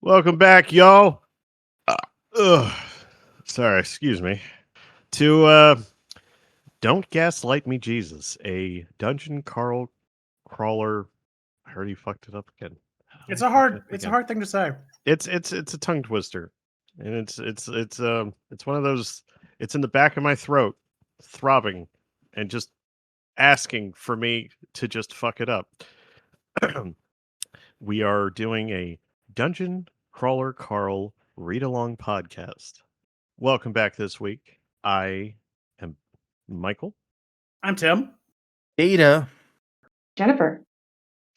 Welcome back, y'all. Ugh. Sorry, excuse me. To Don't Gaslight Me Jesus, a dungeon crawler. I already fucked it up again. I It's always a fuck it hard up it's a again. hard thing to say. It's a tongue twister. And it's one of those, it's in the back of my throat, throbbing and just asking for me to just fuck it up. We are doing a Dungeon Crawler Carl read along podcast. Welcome back this week. I am Michael. I'm Tim. Ada. Jennifer.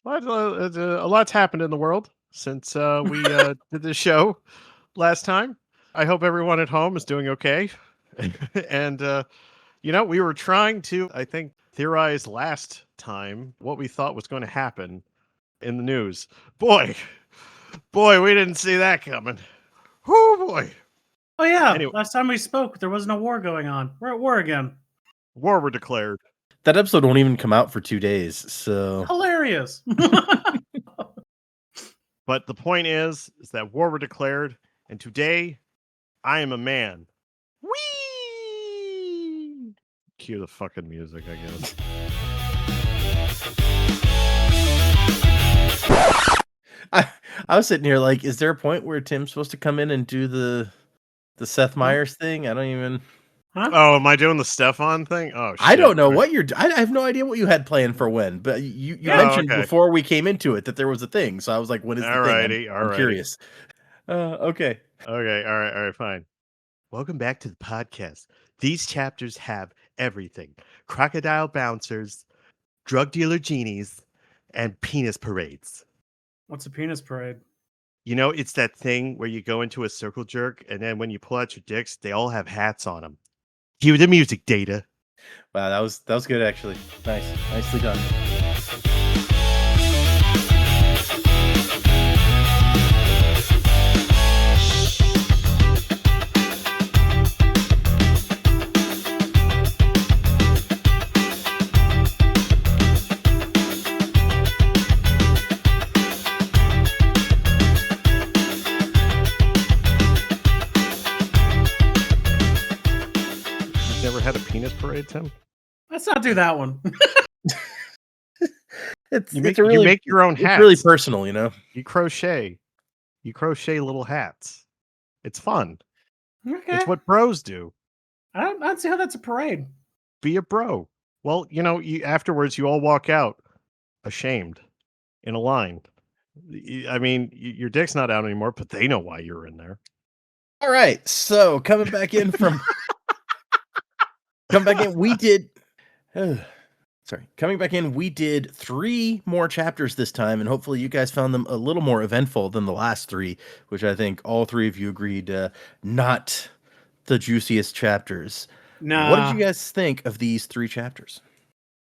A lot's happened in the world since we did this show last time. I hope everyone at home is doing okay. And, we were trying to, I think, theorize last time what we thought was going to happen in the news. Boy, we didn't see that coming. Oh, boy. Oh yeah, Anyway. last time we spoke, there wasn't a war going on. We're at war again. War were declared. That episode won't even come out for 2 days, so... Hilarious. But the point is that war were declared, and today I am a man. Whee! Cue the fucking music, I guess. I was sitting here like, is there a point where Tim's supposed to come in and do the Seth Meyers thing? I don't even... Huh? Oh, am I doing the Stefan thing? Oh, shit. I don't know what you're... I have no idea what you had planned for when, but you mentioned before we came into it that there was a thing, so I was like, what is the thing? I'm curious. Okay. Okay, all right, fine. Welcome back to the podcast. These chapters have everything. Crocodile bouncers, drug dealer genies, and penis parades. What's a penis parade? You know, it's that thing where you go into a circle jerk, and then when you pull out your dicks, they all have hats on them. Cue the music, Data. Wow, that was good, actually. Nicely done. Had a penis parade, Tim? Let's not do that one. You make your own hats. It's really personal, you know. You crochet little hats. It's fun. Okay. It's what bros do. I don't see how that's a parade. Be a bro. Well, afterwards you all walk out ashamed in a line. I mean, your dick's not out anymore, but they know why you're in there. All right, so coming back in, we did. Coming back in, we did 3 more chapters this time, and hopefully you guys found them a little more eventful than the last 3, which I think all 3 of you agreed not the juiciest chapters. Nah. What did you guys think of these 3 chapters?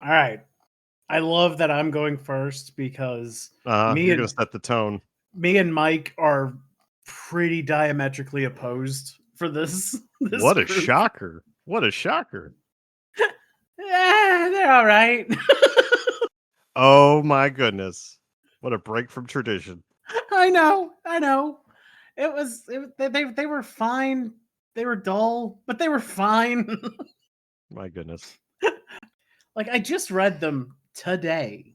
All right. I love that I'm going first because you're gonna set the tone. Me and Mike are pretty diametrically opposed for this. What a shocker. What a shocker. They're all right. Oh my goodness. What a break from tradition. I know. They were fine. They were dull, but they were fine. My goodness. Like, I just read them today,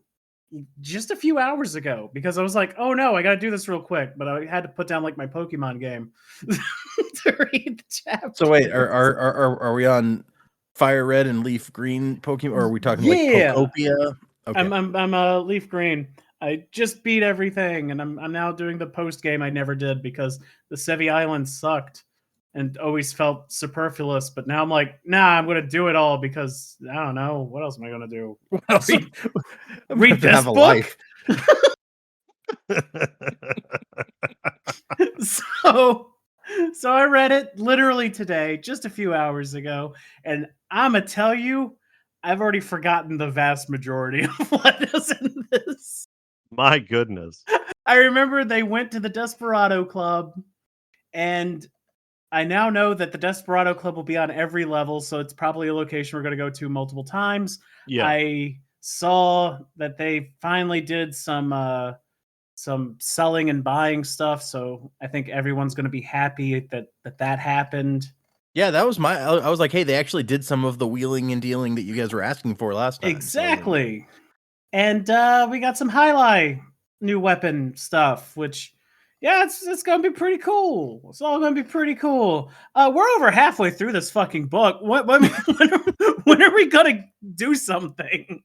just a few hours ago, because I was like, oh no, I gotta do this real quick, but I had to put down like my Pokemon game to read the chapter. So wait, are we on Fire Red and Leaf Green Pokemon, or are we talking like Pokopia? Okay. I'm Leaf Green. I just beat everything, and I'm now doing the post game I never did because the Sevi Island sucked and always felt superfluous. But now I'm like, nah, I'm gonna do it all because I don't know what else am I gonna do. Read this book. So I read it literally today, just a few hours ago, and I'ma tell you, I've already forgotten the vast majority of what is in this. My goodness. I remember they went to the Desperado Club, and I now know that the Desperado Club will be on every level, so it's probably a location we're going to go to multiple times. Yeah. I saw that they finally did some some selling and buying stuff. So I think everyone's going to be happy that happened. Yeah, that was I was like, hey, they actually did some of the wheeling and dealing that you guys were asking for last time. Exactly. And we got some highlight new weapon stuff, which it's gonna be pretty cool. It's all gonna be pretty cool. We're over halfway through this fucking book. When are we gonna do something?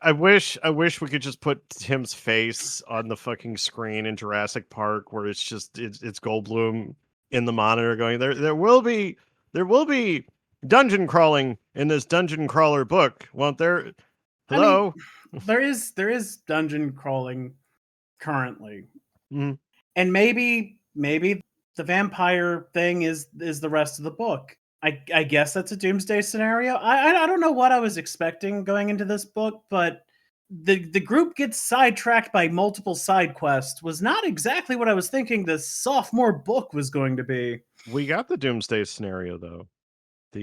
I wish we could just put Tim's face on the fucking screen in Jurassic Park, where it's Goldblum in the monitor going, there will be dungeon crawling in this dungeon crawler book, won't there? Hello. I mean, there is dungeon crawling currently, Mhm. and maybe the vampire thing is the rest of the book. I guess that's a Doomsday scenario. I don't know what I was expecting going into this book, but the group gets sidetracked by multiple side quests was not exactly what I was thinking the sophomore book was going to be. We got the Doomsday scenario though.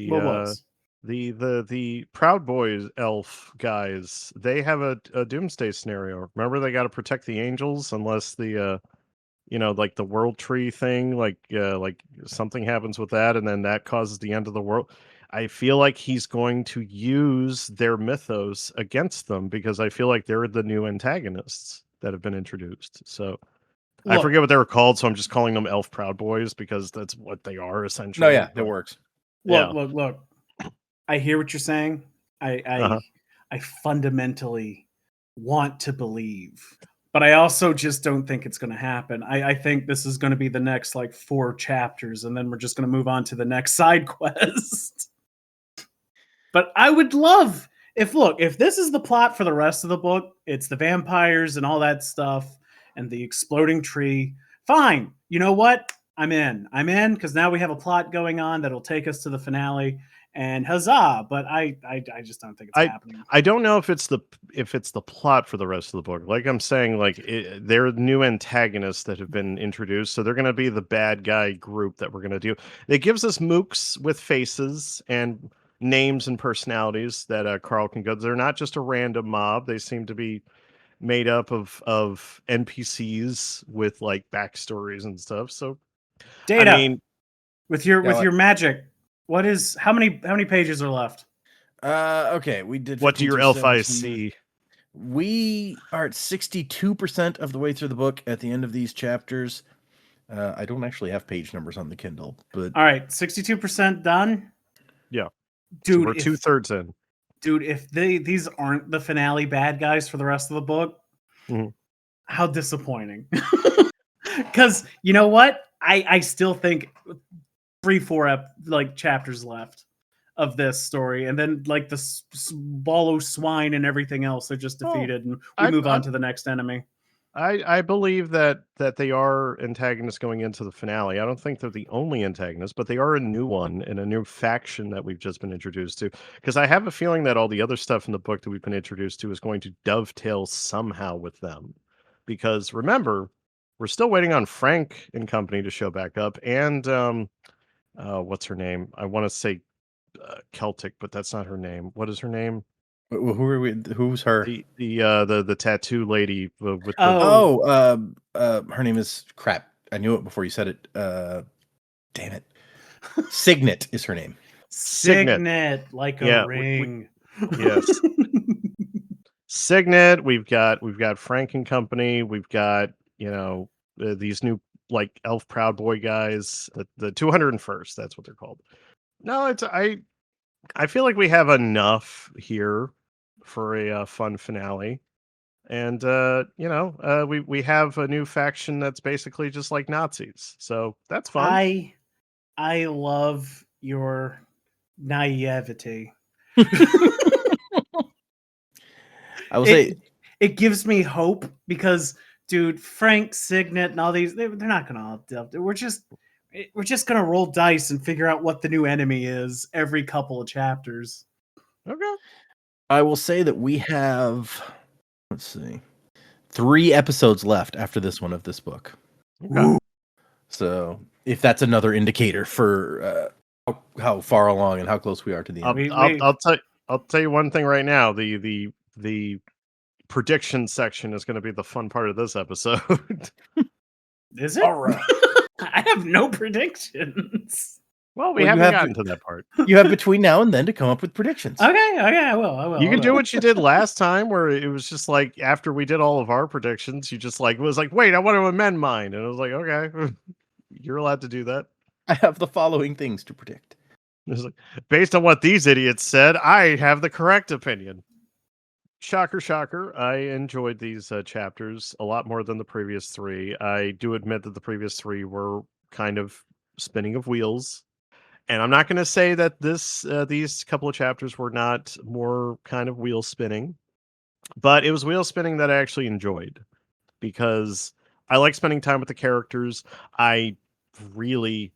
What was? The Proud Boys elf guys, they have a Doomsday scenario. Remember, they got to protect the angels unless the like the world tree thing, like something happens with that, and then that causes the end of the world. I feel like he's going to use their mythos against them because I feel like they're the new antagonists that have been introduced. So I forget what they were called, so I'm just calling them Elf Proud Boys because that's what they are essentially. No, yeah, that works. Look. I hear what you're saying. I fundamentally want to believe, but I also just don't think it's going to happen. I think this is going to be the next like 4 chapters, and then we're just going to move on to the next side quest. But I would love if this is the plot for the rest of the book, it's the vampires and all that stuff and the exploding tree. Fine. You know what? I'm in because now we have a plot going on that'll take us to the finale. And huzzah! But I just don't think it's happening. I don't know if it's the plot for the rest of the book. Like I'm saying, they're new antagonists that have been introduced, so they're going to be the bad guy group that we're going to do. It gives us mooks with faces and names and personalities that Carl can go. They're not just a random mob. They seem to be made up of NPCs with like backstories and stuff. So, Data, I mean, with your magic. What is how many pages are left? Okay, we did. What do your elf eyes see? We are at 62% of the way through the book at the end of these chapters. I don't actually have page numbers on the Kindle, but all right, 62% done. Yeah, dude, so we're 2/3 in. Dude, if these aren't the finale bad guys for the rest of the book, how disappointing. Because you know what, I still think 3-4 chapters left of this story, and then like the ball of swine and everything else are just defeated, and we move on to the next enemy. I believe that they are antagonists going into the finale. I don't think they're the only antagonists, but they are a new one and a new faction that we've just been introduced to. Because I have a feeling that all the other stuff in the book that we've been introduced to is going to dovetail somehow with them. Because remember, we're still waiting on Frank and company to show back up, and what's her name? I want to say Celtic, but that's not her name. What is her name? Who are we? Who's her? The tattoo lady with the her name is crap. I knew it before you said it. Damn it. Signet is her name. Signet, like a ring. Yes. Signet. We've got Frank and company. We've got these new like elf Proud Boy guys. The 201st. That's what they're called. No, I feel like we have enough here for a fun finale, and we have a new faction that's basically just like Nazis, so that's fun. I love your naivety. I will say it gives me hope because, dude, Frank, Signet, and all these they're not gonna all. We're just gonna roll dice and figure out what the new enemy is every couple of chapters. Okay. I will say that we have, let's see, 3 episodes left after this one of this book. Okay. So if that's another indicator for how far along and how close we are to the end. I'll tell you one thing right now. The prediction section is going to be the fun part of this episode. Is it? All right. I have no predictions. Well, we Well, you haven't have gotten to that part. You have between now and then to come up with predictions. Okay, I will. You can I do will. what you did last time, where it was just like after we did all of our predictions, you just like was like, "Wait, I want to amend mine," and I was like, "Okay, you're allowed to do that." I have the following things to predict. It was like, based on what these idiots said, I have the correct opinion. Shocker, shocker! I enjoyed these chapters a lot more than the previous three. I do admit that the previous three were kind of spinning of wheels. And I'm not going to say that these couple of chapters were not more kind of wheel spinning, but it was wheel spinning that I actually enjoyed because I like spending time with the characters. I really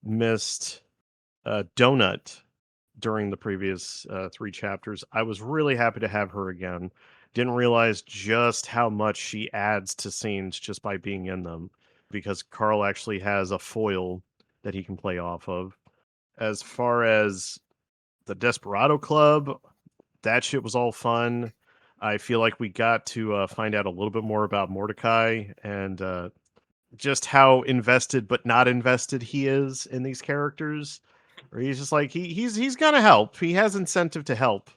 missed Donut during the previous three chapters. I was really happy to have her again. Didn't realize just how much she adds to scenes just by being in them because Carl actually has a foil that he can play off of. As far as the Desperado Club, that shit was all fun. I feel like we got to find out a little bit more about Mordecai and just how invested but not invested he is in these characters. Or he's just like he's gonna help. He has incentive to help.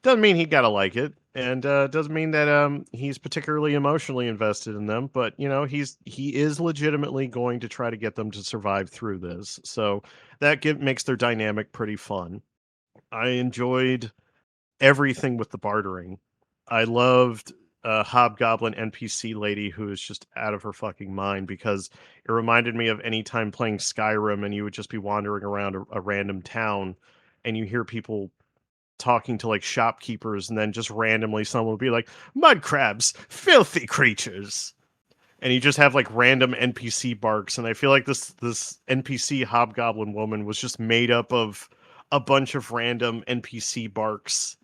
Doesn't mean he gotta like it, and doesn't mean that he's particularly emotionally invested in them. But you know he is legitimately going to try to get them to survive through this. So that makes their dynamic pretty fun. I enjoyed everything with the bartering. I loved Hobgoblin NPC lady who is just out of her fucking mind because it reminded me of any time playing Skyrim and you would just be wandering around a random town and you hear people talking to like shopkeepers and then just randomly someone would be like, mud crabs, filthy creatures. And you just have like random NPC barks. And I feel like this NPC Hobgoblin woman was just made up of a bunch of random NPC barks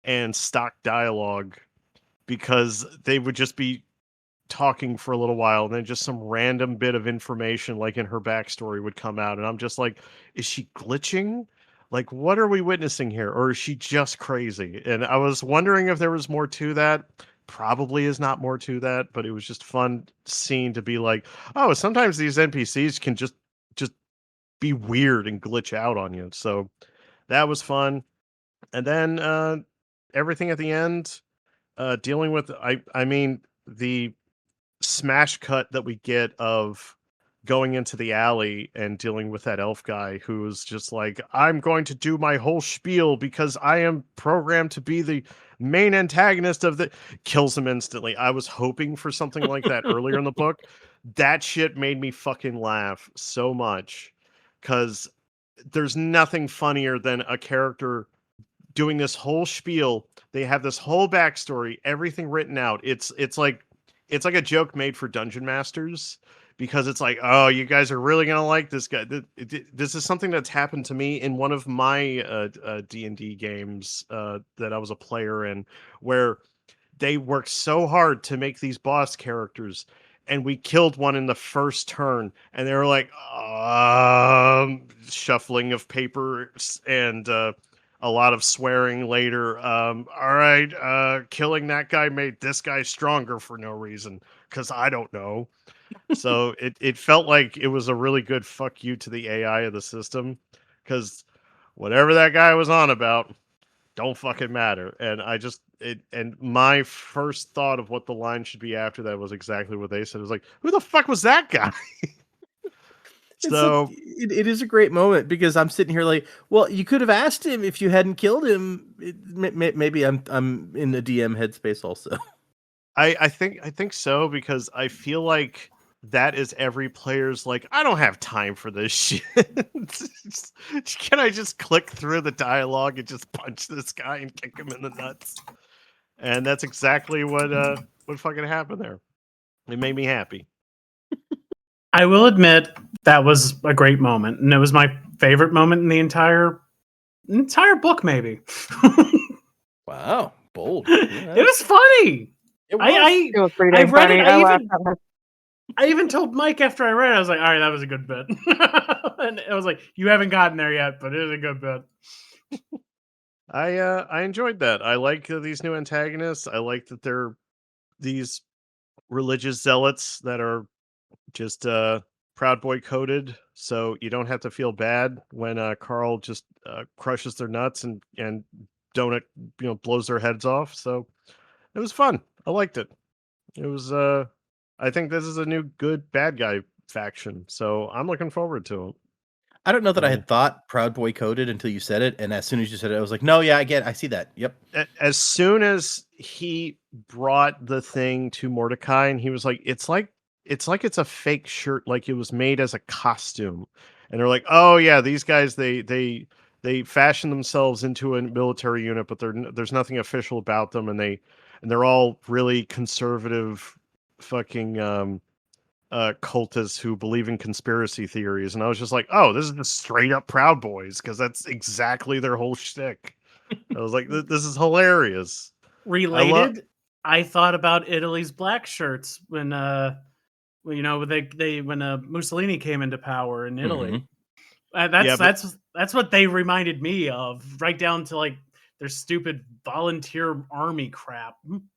and stock dialogue because they would just be talking for a little while and then just some random bit of information like in her backstory would come out and I'm just like, is she glitching? Like what are we witnessing here? Or is she just crazy? And I was wondering if there was more to that. Probably is not more to that, but it was just fun scene to be like, oh, sometimes these NPCs can just be weird and glitch out on you. So that was fun. And then everything at the end, dealing with I mean the smash cut that we get of going into the alley and dealing with that elf guy who's just like, I'm going to do my whole spiel because I am programmed to be the main antagonist of the kills him instantly. I was hoping for something like that earlier in the book. That shit made me fucking laugh so much because there's nothing funnier than a character doing this whole spiel. They have this whole backstory, everything written out. It's like a joke made for dungeon masters because it's like, oh, you guys are really gonna like this guy. This is something that's happened to me in one of my D&D games that I was a player in, where they worked so hard to make these boss characters and we killed one in the first turn and they were like shuffling of papers and a lot of swearing later. All right, killing that guy made this guy stronger for no reason because I don't know. So it felt like it was a really good fuck you to the AI of the system because whatever that guy was on about don't fucking matter. And and my first thought of what the line should be after that was exactly what they said. It was like, who the fuck was that guy? So it is a great moment because I'm sitting here like, well, you could have asked him if you hadn't killed him. Maybe I'm in the DM headspace also. I think so because I feel like that is every player's like, I don't have time for this shit. Can I just click through the dialogue and just punch this guy and kick him in the nuts? And that's exactly what fucking happened there. It made me happy. I will admit that was a great moment, and it was my favorite moment in the entire book, maybe. Wow, bold. It was funny. It was. It was pretty I dang read funny. it. I laughed that much. I even told Mike after I read it, I was like, all right, that was a good bit. And I was like, you haven't gotten there yet, but it is a good bit. I enjoyed that. I like these new antagonists. I like that they're these religious zealots that are just Proud Boy coded, so you don't have to feel bad when Carl just crushes their nuts and Donut blows their heads off. So it was fun. I liked it. It was I think this is a new good bad guy faction, so I'm looking forward to I don't know that I it. had thought Proud Boy coded until you said it, and as soon as you said it, I was like, no, yeah, I see that. Yep. As soon as he brought the thing to Mordecai and he was like, it's a fake shirt, like it was made as a costume. And they're like, oh yeah, these guys they fashion themselves into a military unit, but there's nothing official about them, and they're all really conservative fucking cultists who believe in conspiracy theories. And I was just like, oh, this is the straight up Proud Boys, because that's exactly their whole shtick. I was like, this is hilarious. Related, I thought about Italy's black shirts when when Mussolini came into power in Italy. Yeah, but That's what they reminded me of, right down to like their stupid volunteer army crap.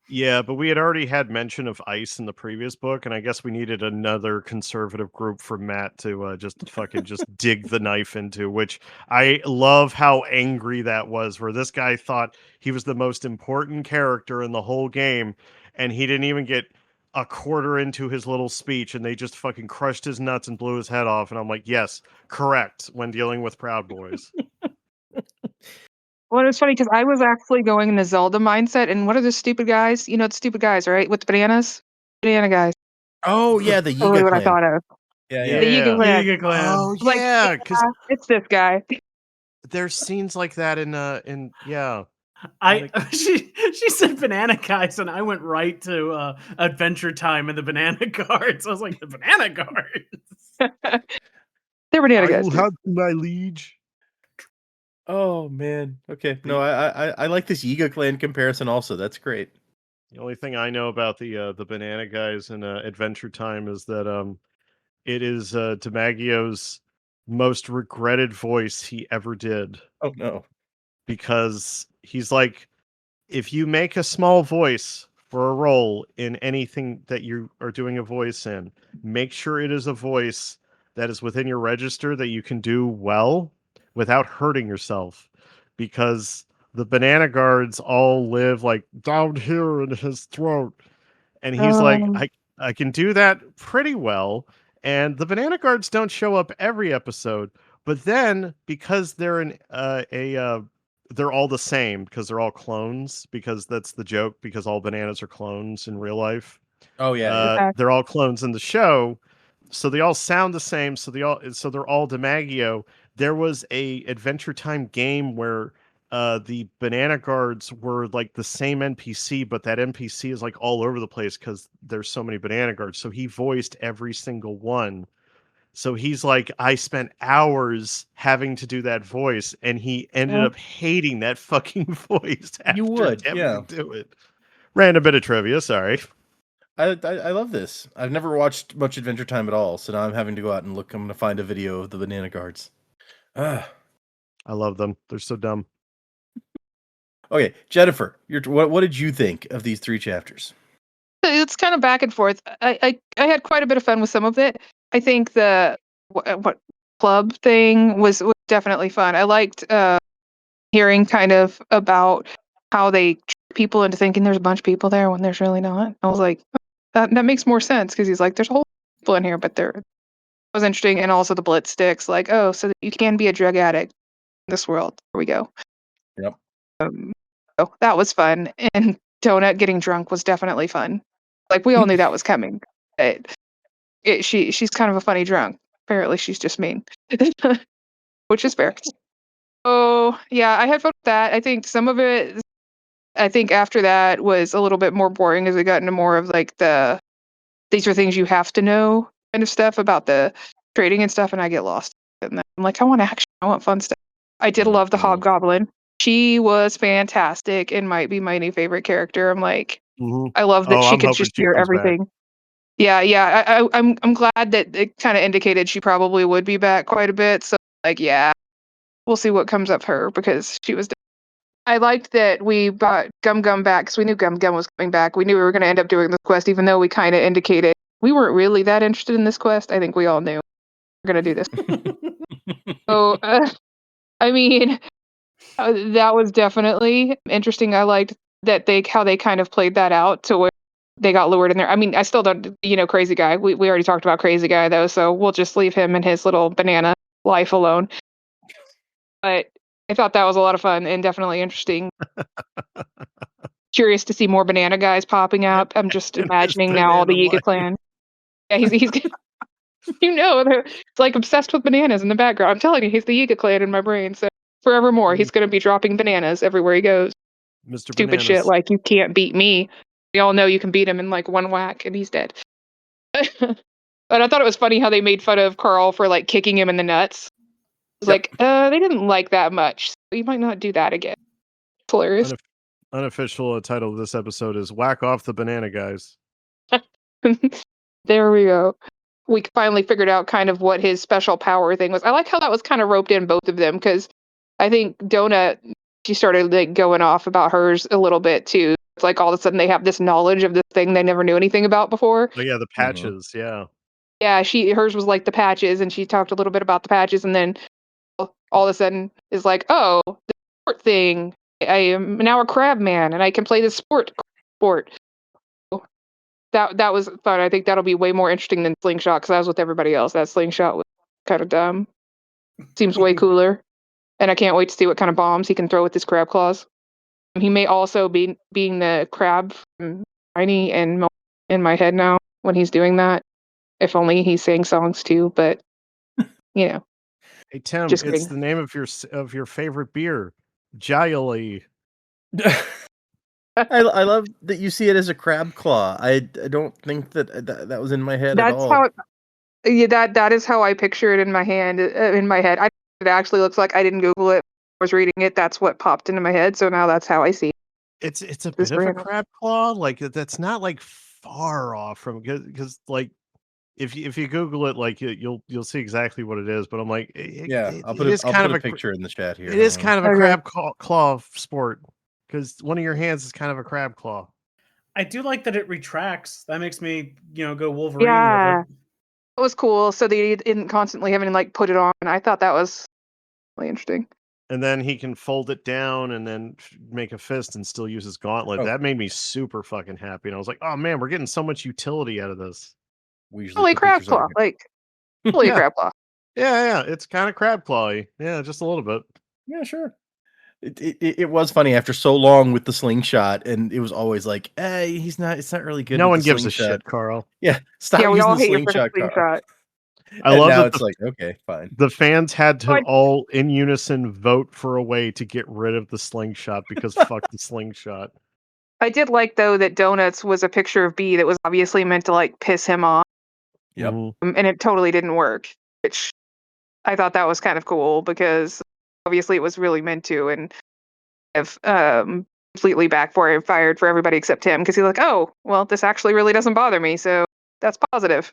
yeah, but we had already had mention of ICE in the previous book, and I guess we needed another conservative group for Matt to just fucking just dig the knife into, which I love how angry that was, where this guy thought he was the most important character in the whole game, and he didn't even get a quarter into his little speech, and they just fucking crushed his nuts and blew his head off. And I'm like, yes, correct, when dealing with Proud Boys. Well, it was funny because I was actually going in the Zelda mindset, and what are the stupid guys? You know, the stupid guys, right? With the bananas? Banana guys. Oh yeah, the Totally Yiga what I clan. thought of. Yeah, The Yiga Yeah. clan. Yiga clan. Oh Like, yeah, because it's this guy. there's scenes like that in yeah. I Like, she said banana guys, and I went right to Adventure Time and the banana guards. I was like, the banana guards. They're banana I guys. will Dude. have my liege. Oh man. Okay. No, I like this Yiga clan comparison also. That's great. The only thing I know about the banana guys in Adventure Time is that it is DiMaggio's most regretted voice he ever did, Oh no. because he's like, if you make a small voice for a role in anything that you are doing a voice in, make sure it is a voice that is within your register that you can do well without hurting yourself, because the banana guards all live like down here in his throat, and he's like, Um, I can do that pretty well. And the banana guards don't show up every episode, but then because they're in they're all the same, because they're all clones, because that's the joke, because all bananas are clones in real life. Oh yeah, yeah. okay. They're all clones in the show, so they all sound the same. So they're all DiMaggio. There was a Adventure Time game where the banana guards were like the same NPC, but that NPC is like all over the place because there's so many banana guards. So he voiced every single one. So he's like, I spent hours having to do that voice, and he ended up hating that fucking voice You after would, having yeah. to do it. Random bit of trivia, sorry. I love this. I've never watched much Adventure Time at all, so now I'm having to go out and look. I'm gonna find a video of the banana guards. Ah. I love them. They're so dumb. Okay, Jennifer, what did you think of these 3 chapters? It's kind of back and forth. I had quite a bit of fun with some of it. I think the what club thing was definitely fun. I liked hearing kind of about how they trick people into thinking there's a bunch of people there when there's really not. I was like, that makes more sense, because he's like, there's a whole people in here, but there was interesting. And also the blitz sticks, like, oh, so that you can be a drug addict in this world. Here we go. Yep. So that was fun. And Donut getting drunk was definitely fun. Like, we all knew that was coming. She's kind of a funny drunk. Apparently she's just mean. Which is fair. Oh yeah, I had fun with that. I think some of it, I think after that was a little bit more boring as we got into more of like these are things you have to know kind of stuff about the trading and stuff, and I get lost. And then I'm like, I want action. I want fun stuff. I did love the Hobgoblin. She was fantastic and might be my new favorite character. I'm like, I love that she I'm could hoping just she hear comes back. everything. Yeah. I'm glad that it kind of indicated she probably would be back quite a bit. So like, yeah, we'll see what comes of her, because she was. I liked that we brought Gum Gum back because we knew Gum Gum was coming back. We knew we were going to end up doing this quest, even though we kind of indicated we weren't really that interested in this quest. I think we all knew we were going to do this. So, I mean, that was definitely interesting. I liked that how they kind of played that out to where they got lured in there. I mean, I still don't, Crazy Guy. We already talked about Crazy Guy though, so we'll just leave him and his little banana life alone. But I thought that was a lot of fun and definitely interesting. Curious to see more banana guys popping up. I'm just imagining now all the Yiga clan. Yeah, he's it's like obsessed with bananas in the background. I'm telling you, he's the Yiga clan in my brain. So forevermore, he's going to be dropping bananas everywhere he goes. Mr. Stupid Bananas. shit like you can't beat me. We all know you can beat him in like one whack and he's dead. But I thought it was funny how they made fun of Carl for like kicking him in the nuts. It's like, they didn't like that much. So you might not do that again. It's hilarious. Unofficial title of this episode is Whack Off the Banana Guys. There we go. We finally figured out kind of what his special power thing was. I like how that was kind of roped in both of them because I think Donut, she started like going off about hers a little bit too. It's like all of a sudden they have this knowledge of this thing they never knew anything about before. Oh yeah, the patches, yeah. Yeah, hers was like the patches, and she talked a little bit about the patches, and then all of a sudden is like, oh, the sport thing. I am now a crab man, and I can play this sport. That was fun. I think that'll be way more interesting than Slingshot because I was with everybody else. That Slingshot was kind of dumb. Seems way cooler, and I can't wait to see what kind of bombs he can throw with his crab claws. He may also be being the crab from Tiny and Mo in my head now when he's doing that. If only he sang songs too, but Hey Tim, just it's kidding. the name of your favorite beer, Jolly. I love that you see it as a crab claw. I don't think that was in my head at all. That is how I picture it in my head. It actually looks like. I didn't Google it. I was reading it. That's what popped into my head. So now that's how I see it. It's a bit of a crab claw. Like that's not like far off from because like if you Google it, like you'll see exactly what it is. But I'm like, I'll put a picture in the chat here. It is kind of a crab claw sport because one of your hands is kind of a crab claw. I do like that it retracts. That makes me, go Wolverine with it. It was cool. So they didn't constantly having to like put it on. I thought that was really interesting. And then he can fold it down and then make a fist and still use his gauntlet. Oh. That made me super fucking happy. And I was like, oh man, we're getting so much utility out of this. We usually crab claw, fully crab claw. Yeah, it's kind of crab clawy. Yeah, just a little bit. Yeah, sure. It was funny after so long with the slingshot, and it was always like, hey, it's not really good. No one gives a shit, Carl. Yeah, stop using we all the hate slingshot, you for the slingshot. I love now that it's like, okay, fine. The fans had to all in unison vote for a way to get rid of the slingshot because fuck the slingshot. I did like though that Donuts was a picture of B that was obviously meant to like piss him off. Yep. And it totally didn't work, which I thought that was kind of cool because obviously it was really meant to, and have completely backfired for everybody except him because he's like, oh, well, this actually really doesn't bother me, so that's positive.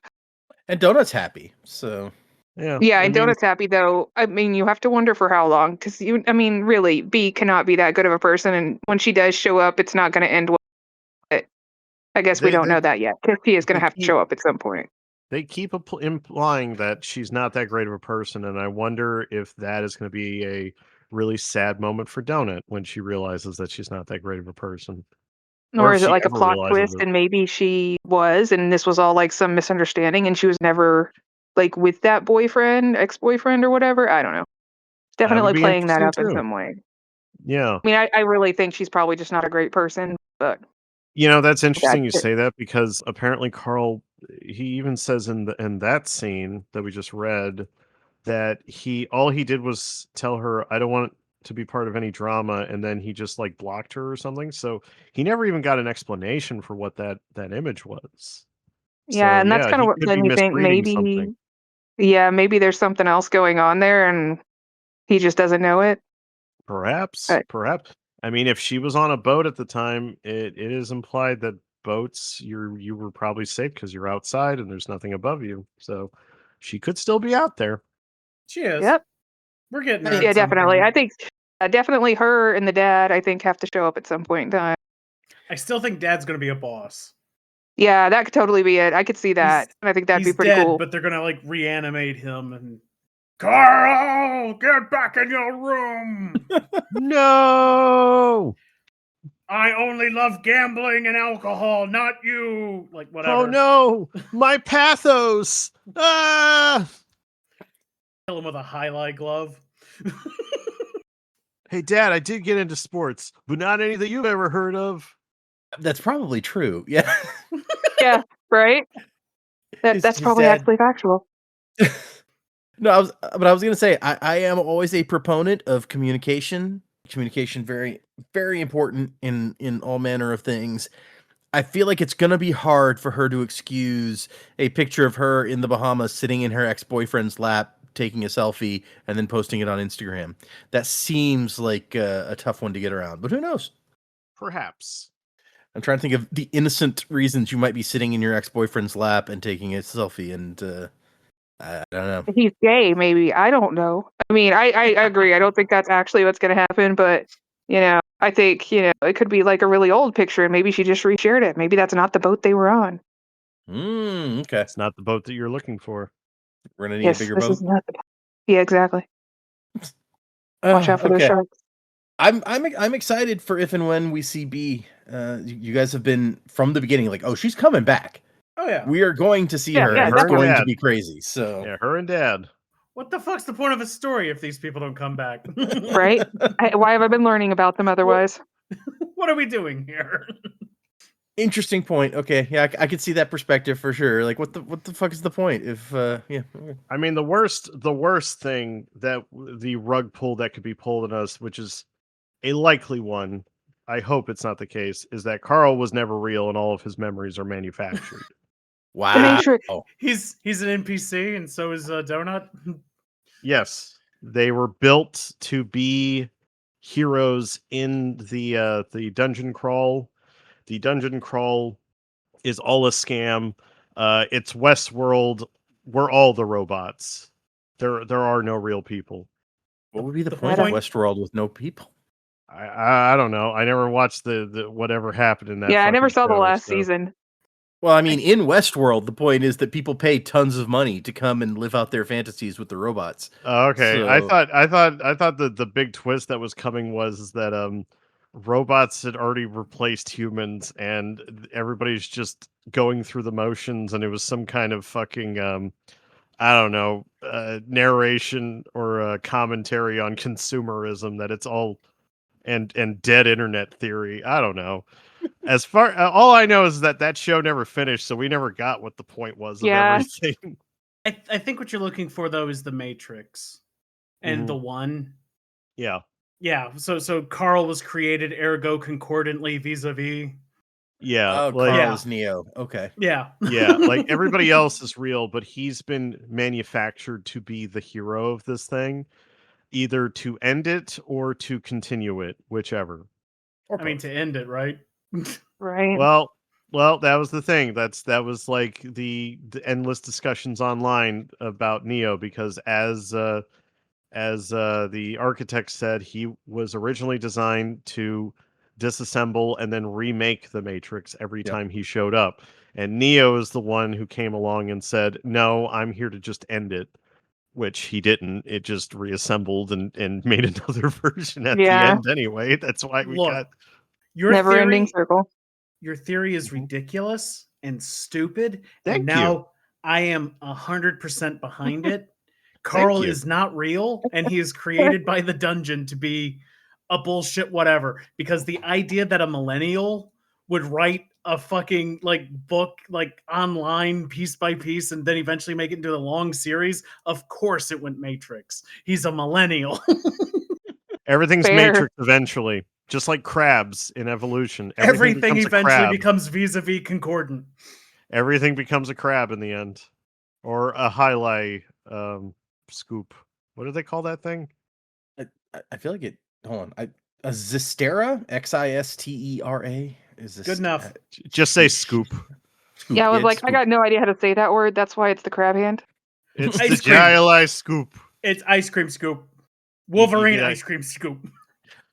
And Donut's happy, so yeah, and Donut's happy though. I mean, you have to wonder for how long because really, B cannot be that good of a person, and when she does show up, it's not going to end well. But I guess we don't know that yet because he is going to have to show up at some point. They keep implying that she's not that great of a person, and I wonder if that is going to be a really sad moment for Donut when she realizes that she's not that great of a person. Or is it like a plot twist and maybe she was, and this was all like some misunderstanding and she was never like with that boyfriend, ex-boyfriend or whatever? I don't know. Definitely playing that up in some way. Yeah. I mean, I really think she's probably just not a great person, but that's interesting you say that because apparently Carl, he even says in that scene that we just read that all he did was tell her, I don't want to be part of any drama, and then he just like blocked her or something. So he never even got an explanation for what that image was. Yeah, so, and that's kind of what made me think maybe maybe there's something else going on there and he just doesn't know it. Perhaps. I mean, if she was on a boat at the time, it is implied that boats you were probably safe because you're outside and there's nothing above you. So she could still be out there. She is. Yep. We're getting there. Yeah, definitely. I think Definitely her and the dad, I think, have to show up at some point in time. I still think Dad's gonna be a boss. Yeah, that could totally be it. I could see that. And I think that'd be He's pretty dead, cool. but they're gonna like reanimate him and Carl, get back in your room. No! I only love gambling and alcohol, not you. Like whatever. Oh no! My pathos! Ah! Kill him with a highlight glove. Hey, Dad, I did get into sports, but not any that you've ever heard of. That's probably true. Yeah. Yeah, right? That's His probably dad- actually factual. No, I was gonna say I am always a proponent of communication. Communication very, very important in all manner of things. I feel like it's gonna be hard for her to excuse a picture of her in the Bahamas sitting in her ex-boyfriend's lap taking a selfie and then posting it on Instagram. That seems like a tough one to get around, but who knows? Perhaps. I'm trying to think of the innocent reasons you might be sitting in your ex-boyfriend's lap and taking a selfie, and I don't know. If he's gay, maybe. I don't know. I mean, I agree. I don't think that's actually what's going to happen, but, I think, it could be like a really old picture and maybe she just reshared it. Maybe that's not the boat they were on. Okay. It's not the boat that you're looking for. We're gonna need Yes, a bigger this boat. is not the boat. Yeah, exactly. Watch out for those Okay. sharks. I'm excited for if and when we see B. You guys have been from the beginning like, oh, she's coming back. Oh yeah. We are going to see Yeah, her, yeah, and it's definitely. going to be crazy. So Yeah, her and Dad. What the fuck's the point of a story if these people don't come back? Right? Why have I been learning about them otherwise? What are we doing here? interesting point. Okay, yeah, I could see that perspective for sure. Like, what the fuck is the point? If yeah, I mean, the worst thing that the rug pull that could be pulled on us, which is a likely one, I hope it's not the case, is that Carl was never real and all of his memories are manufactured. wow. The Matrix. He's an NPC, and so is Donut. Yes, they were built to be heroes in the dungeon crawl. The dungeon crawl is all a scam. It's Westworld. We're all the robots. There are no real people. What would be the The point of point- Westworld with no people? I don't know. I never watched the whatever happened in that. Yeah, I never fucking saw the show, last so- season. Well, I mean, in Westworld, the point is that people pay tons of money to come and live out their fantasies with the robots. Oh, okay, I So- thought the big twist that was coming was that robots had already replaced humans and everybody's just going through the motions, and it was some kind of fucking I don't know, narration or commentary on consumerism, that it's all and dead internet theory. I don't know. As far all I know is that show never finished, so we never got what the point was of Yeah. everything. I think what you're looking for though is the Matrix, and Mhm. the one. Yeah. Yeah. So Carl was created, ergo concordantly vis-a-vis. Yeah. Oh, like, Carl Yeah. is Neo. Okay. Yeah. yeah, like everybody else is real, but he's been manufactured to be the hero of this thing, either to end it or to continue it, whichever. Or I mean, both. to end it, right? Right. Well, that was the thing. That was like the endless discussions online about Neo, because as the architect said, he was originally designed to disassemble and then remake the Matrix every Yep. time he showed up. And Neo is the one who came along and said, "No, I'm here to just end it," which he didn't. It just reassembled and made another version at the Yeah. end anyway. That's why we Look, got your Never theory, ending circle. your theory is Mhm. ridiculous and stupid. Thank and you. now I am 100% behind it. Carl you. is not real, and he is created by the dungeon to be a bullshit whatever. Because the idea that a millennial would write a fucking book online piece by piece and then eventually make it into a long series, of course it went Matrix. He's a millennial. everything's Fair. Matrix eventually, just like crabs in evolution. Everything becomes a eventually crab. becomes vis-a-vis concordant. Everything becomes a crab in the end, or a highlight scoop. What do they call that thing? I feel like it. Hold on. A Zistera, Xistera, is this Good enough. Just say scoop. Scoop. Yeah, I was it's like, I scoop. got no idea how to say that word. That's why it's the crab hand. It's Ice the cream. Jai scoop. It's ice cream scoop. Wolverine Yeah. ice cream scoop.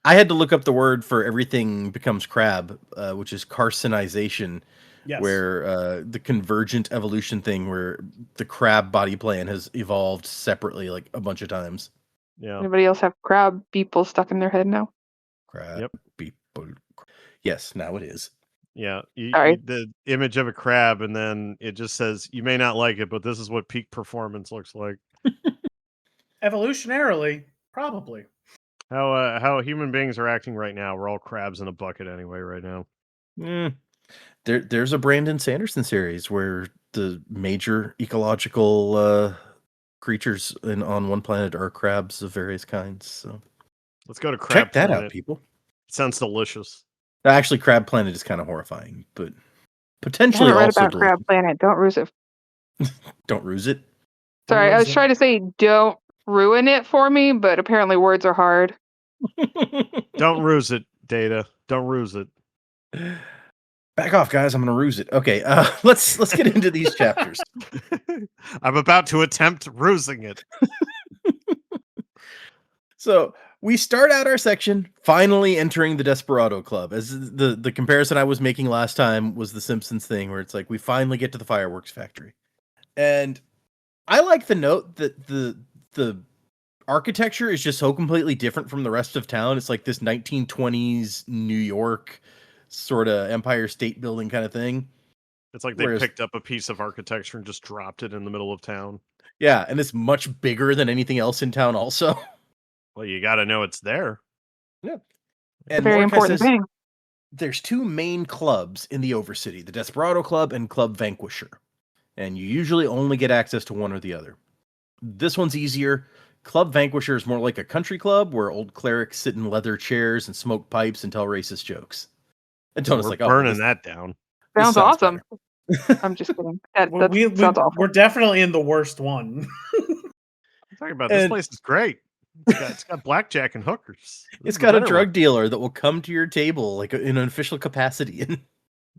I had to look up the word for everything becomes crab, which is carcinization, Yes. where the convergent evolution thing, where the crab body plan has evolved separately like a bunch of times. Yeah. Anybody else have crab people stuck in their head now? Crab Yep. people. Yes, now it is. Yeah. Sorry. The image of a crab, and then it just says, "You may not like it, but this is what peak performance looks like." Evolutionarily, probably. How human beings are acting right now. We're all crabs in a bucket anyway. Right now. There's a Brandon Sanderson series where the major ecological creatures on one planet are crabs of various kinds. So Let's go to Crab check that Planet. out, people. Sounds delicious. Actually, Crab Planet is kind of horrifying, but I potentially haven't read also about delicious. Crab Planet. Don't ruse it. Don't ruse it. Sorry, I was trying to say don't ruin it for me, but apparently words are hard. Don't ruse it, Data. Don't ruse it. Back off, guys. I'm gonna ruse it. Okay, let's get into these chapters. I'm about to attempt rusing it. So we start out our section finally entering the Desperado Club. As the comparison I was making last time was the Simpsons thing, where it's like we finally get to the fireworks factory, and I like the note that the architecture is just so completely different from the rest of town. It's like this 1920s New York sort of Empire State Building kind of thing. It's like they Whereas- picked up a piece of architecture and just dropped it in the middle of town. Yeah, and it's much bigger than anything else in town also. Well, you got to know it's there. Yeah. It's a And very Mordecai important says thing. there's two main clubs in the Overcity, the Desperado Club and Club Vanquisher. And you usually only get access to one or the other. This one's easier. Club Vanquisher is more like a country club where old clerics sit in leather chairs and smoke pipes and tell racist jokes. And Donna's We're like, oh, burning this that down. Sounds awesome. better. I'm just kidding. That We sounds awful. we're definitely in the worst one. I'm talking about this And- place is great. It's got blackjack and hookers. This It's is got a better drug one. dealer that will come to your table like in an official capacity.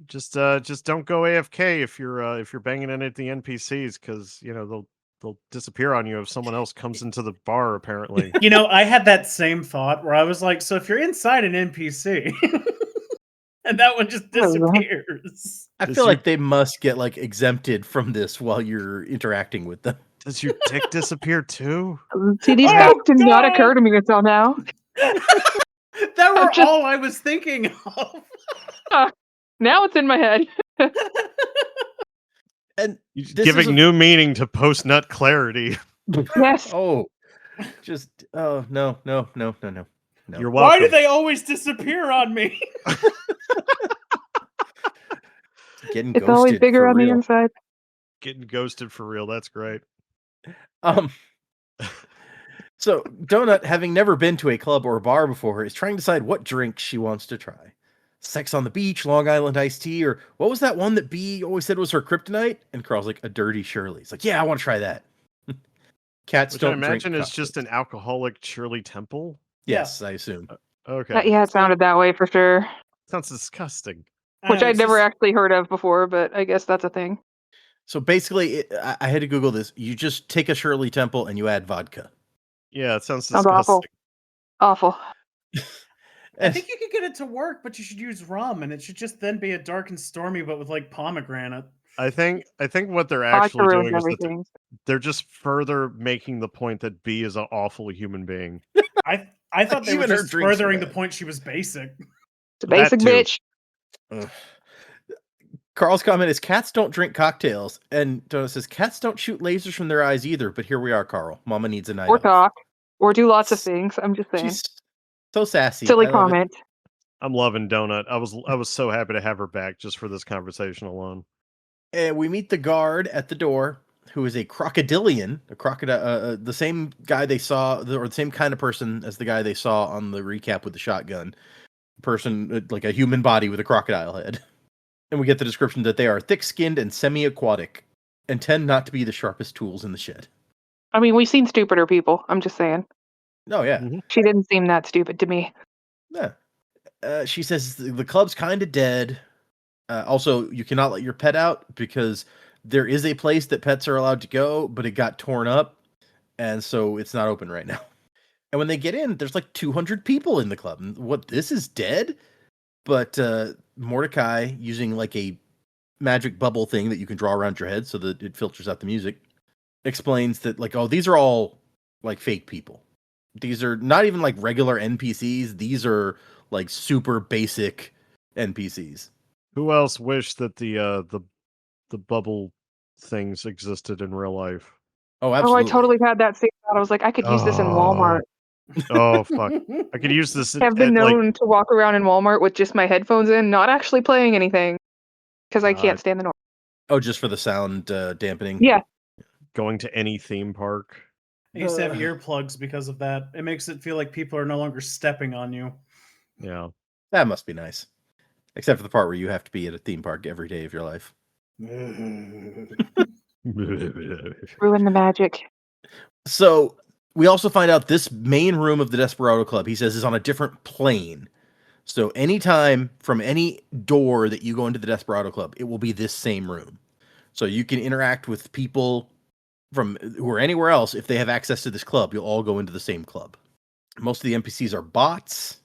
Just don't go AFK if you're banging in at the NPCs, because they'll disappear on you if someone else comes into the bar. Apparently, You know, I had that same thought where I was like, so if you're inside an NPC and that one just Oh, yeah. disappears. I Does feel your- like they must get like exempted from this while you're interacting with them. does your dick disappear too? See, these Oh, thoughts did not God. occur to me until now. That were just- all I was thinking of. Now it's in my head. And You're This is giving a- new meaning to post nut clarity. Yes. oh, just no. No. You're welcome. Why do they always disappear on me? Getting It's always ghosted bigger for on the real. inside. Getting ghosted for real. That's great. So Donut, having never been to a club or a bar before, is trying to decide what drink she wants to try. Sex on the beach, Long Island iced tea, or what was that one that B always said was her kryptonite? And Carl's like, a dirty Shirley. He's like, yeah, I want to try that. Cats Which I don't drink imagine is just cocktails. an alcoholic Shirley Temple. Yes, I assume. Okay. Yeah, it sounded that way for sure. Sounds disgusting. Which I'd It's never just- actually heard of before, but I guess that's a thing. So basically, I had to Google this. You just take a Shirley Temple and you add vodka. Yeah, it sounds Sounds disgusting. awful. Awful. I think you could get it to work, but you should use rum, and it should just then be a dark and stormy, but with like pomegranate. I think what they're Vodka actually ruins doing is that everything. they're just further making the point that B is an awful human being. I thought they were Even her just drinks are furthering the bad. point she was basic. It's a That basic too. bitch. Ugh. Carl's comment is cats don't drink cocktails, and Donut says cats don't shoot lasers from their eyes either. But here we are, Carl. Mama needs a night Or off. talk. Or do lots of things. I'm just saying. She's so sassy. Silly I love it. comment. I'm loving Donut. I was so happy to have her back just for this conversation alone. And we meet the guard at the door, who is a crocodilian, a crocodile, the same guy they saw, or the same kind of person as the guy they saw on the recap with the shotgun. Person like a human body with a crocodile head. And we get the description that they are thick-skinned and semi-aquatic, and tend not to be the sharpest tools in the shed. I mean, we've seen stupider people. I'm just saying. Oh yeah, She didn't seem that stupid to me. yeah. She says the club's kind of dead. Also, you cannot let your pet out because there is a place that pets are allowed to go, but it got torn up, and so it's not open right now. And when they get in, there's like 200 people in the club. And what, this is dead? But Mordecai, using like a magic bubble thing that you can draw around your head so that it filters out the music, explains that like, oh, these are all like fake people. These are not even like regular NPCs. These are like super basic NPCs. Who else wished that the bubble things existed in real life? Oh, Oh, I absolutely. totally had that same thought. I was like, I could use this in Walmart. Oh fuck! I could use this. I've been known to walk around in Walmart with just my headphones in, not actually playing anything, because I can't stand the noise. Oh, just for the sound dampening. Yeah. Going to any theme park. I used to have earplugs because of that. It makes it feel like people are no longer stepping on you. Yeah. That must be nice. Except for the part where you have to be at a theme park every day of your life. Ruin the magic. So we also find out this main room of the Desperado Club, he says, is on a different plane. So anytime from any door that you go into the Desperado Club, it will be this same room. So you can interact with people from who are anywhere else. If they have access to this club, you'll all go into the same club. Most of the NPCs are bots.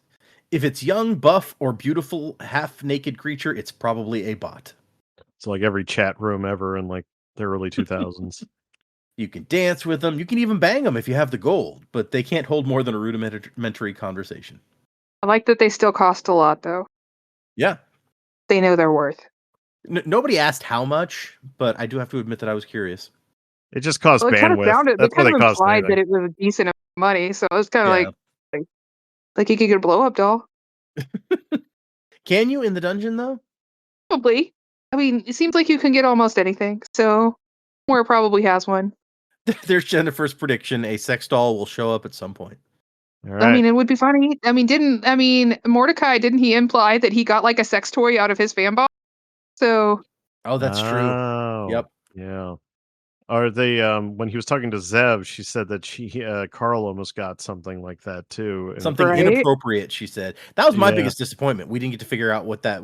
If it's young, buff, or beautiful, half-naked creature, it's probably a bot. It's like every chat room ever in like the early 2000s. You can dance with them. You can even bang them if you have the gold, but they can't hold more than a rudimentary conversation. I like that they still cost a lot, though. Yeah. They know their worth. Nobody asked how much, but I do have to admit that I was curious. It just costs Well, it kind of bandwidth. sounded, That's it what kind they of cost. implied that it was a decent amount of money, so I was kind of Yeah. like you could get a blow up doll. Can you in the dungeon though? Probably. I mean, it seems like you can get almost anything, so somewhere probably has one. There's Jennifer's prediction: a sex doll will show up at some point. All right. I mean, it would be funny. I mean, Mordecai, didn't he imply that he got like a sex toy out of his fan box? So. Oh, that's true. Yep. Yeah. Are they when he was talking to Zev, she said that Carl almost got something like that too. Something Right? inappropriate, she said. That was my Yeah. biggest disappointment. We didn't get to find out what that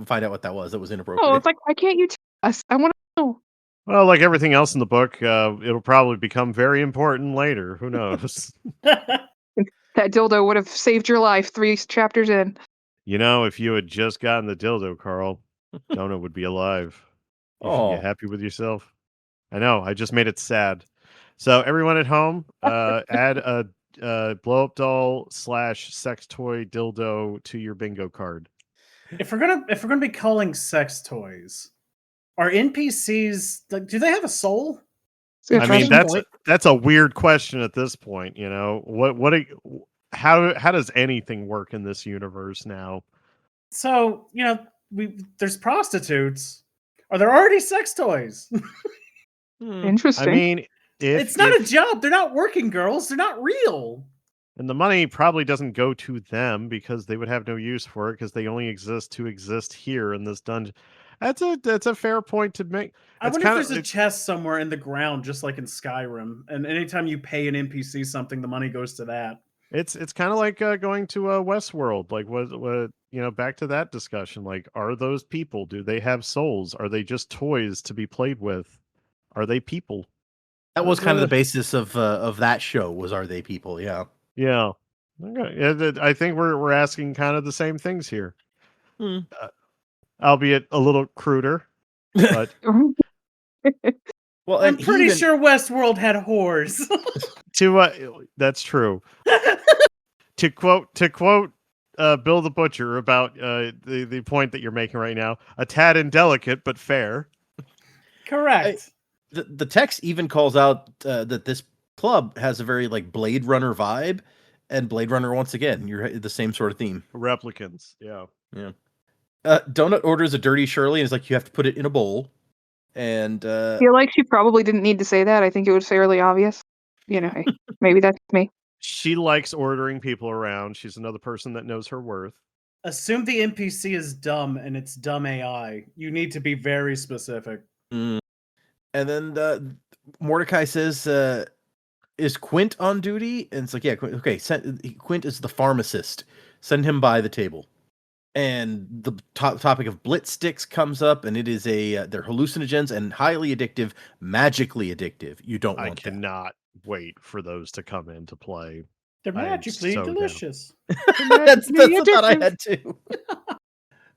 was. That was Oh, inappropriate. it's like, why can't you tell us? I want to know. Well, like everything else in the book, it'll probably become very important later. Who knows? That dildo would have saved your life 3 chapters in. You know, if you had just gotten the dildo, Carl, Donut would be alive. You Oh. happy with yourself? I know. I just made it sad. So everyone at home, add a blow up doll / sex toy dildo to your bingo card. If we're gonna be calling sex toys, are NPCs like, do they have a soul? I mean, that's a weird question at this point. You know, how does anything work in this universe now? So there's prostitutes. Are there already sex toys? Interesting. I mean, it's not a job. They're not working girls. They're not real. And the money probably doesn't go to them because they would have no use for it because they only exist here in this dungeon. That's a fair point to make. I wonder if there's a chest somewhere in the ground, just like in Skyrim, and anytime you pay an NPC something, the money goes to that. It's kind of like going to Westworld. Like what back to that discussion. Like, are those people? Do they have souls? Are they just toys to be played with? Are they people? That was kind of the basis of that show. Was, are they people? Yeah. Yeah. Okay. I think we're asking kind of the same things here, albeit a little cruder. But well, I'm pretty sure Westworld had whores. That's true. To quote Bill the Butcher about the point that you're making right now, a tad indelicate but fair. Correct. The text even calls out that this club has a very like Blade Runner vibe, and Blade Runner once again, you're the same sort of theme. Replicants, yeah. Donut orders a dirty Shirley and is like, you have to put it in a bowl. And I feel like she probably didn't need to say that. I think it was fairly obvious. Hey, maybe that's me. She likes ordering people around. She's another person that knows her worth. Assume the NPC is dumb and it's dumb AI. You need to be very specific. And then Mordecai says, is Quint on duty? And it's like, yeah, okay. Quint is the pharmacist. Send him by the table. And the topic of blitz sticks comes up, and it is they're hallucinogens and highly addictive, magically addictive. You don't want I cannot wait for those to come into play. They're I am magically so down. delicious. That's the thought I had too.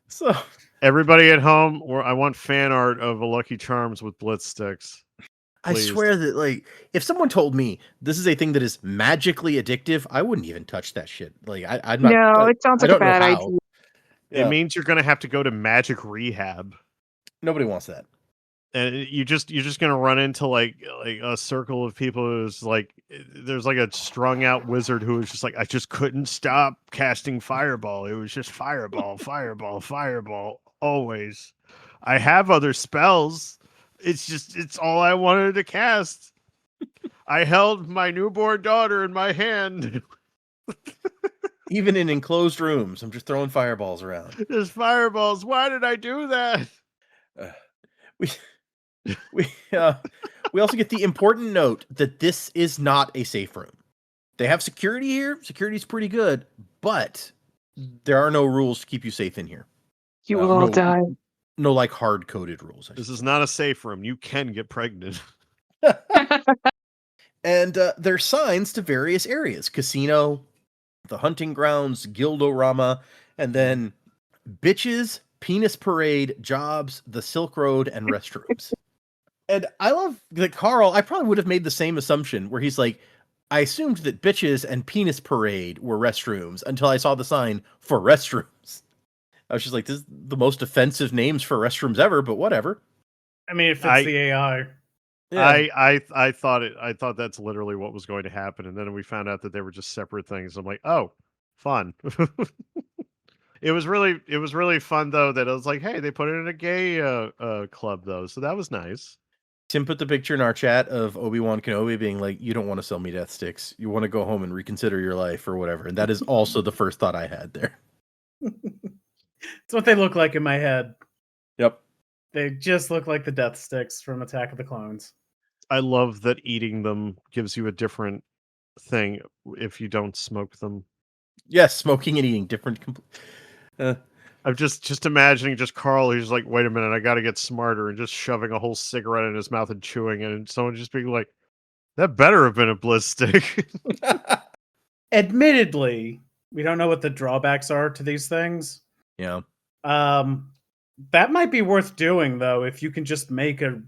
So Everybody at home, or I want fan art of a Lucky Charms with Blitz sticks. I Please. swear that, like, if someone told me this is a thing that is magically addictive, I wouldn't even touch that shit. Like, I'm not. No, it sounds I like a don't know bad how. idea. It means you're going to have to go to magic rehab. Nobody wants that. And you're just gonna run into like a circle of people who's like, there's like a strung out wizard who was just like, I just couldn't stop casting fireball. It was just fireball, fireball, fireball always. I have other spells. It's all I wanted to cast. I held my newborn daughter in my hand. Even in enclosed rooms, I'm just throwing fireballs around. There's fireballs. Why did I do that? We also get the important note that this is not a safe room. They have security here. Security's pretty good, but there are no rules to keep you safe in here. You will all die. No, like hard-coded rules. This is not a safe room. You can get pregnant. And there's signs to various areas: casino, the hunting grounds, Guildorama, and then bitches, penis parade, jobs, the Silk Road, and restrooms. And I love that Carl, I probably would have made the same assumption where he's like, I assumed that bitches and penis parade were restrooms until I saw the sign for restrooms. I was just like, this is the most offensive names for restrooms ever, but whatever. I mean, it fits the AI. Yeah. I thought that's literally what was going to happen, and then we found out that they were just separate things. I'm like, oh, fun. It was really fun though that I was like, hey, they put it in a gay club though, so that was nice. Tim put the picture in our chat of Obi-Wan Kenobi being like, you don't want to sell me death sticks. You want to go home and reconsider your life or whatever. And that is also the first thought I had there. It's what they look like in my head. Yep. They just look like the death sticks from Attack of the Clones. I love that eating them gives you a different thing if you don't smoke them. Yes, smoking and eating different. I'm just imagining just Carl. He's like, wait a minute, I got to get smarter, and just shoving a whole cigarette in his mouth and chewing it, and someone just being like, that better have been a bliss stick. Admittedly, we don't know what the drawbacks are to these things. Yeah. That might be worth doing though if you can just make a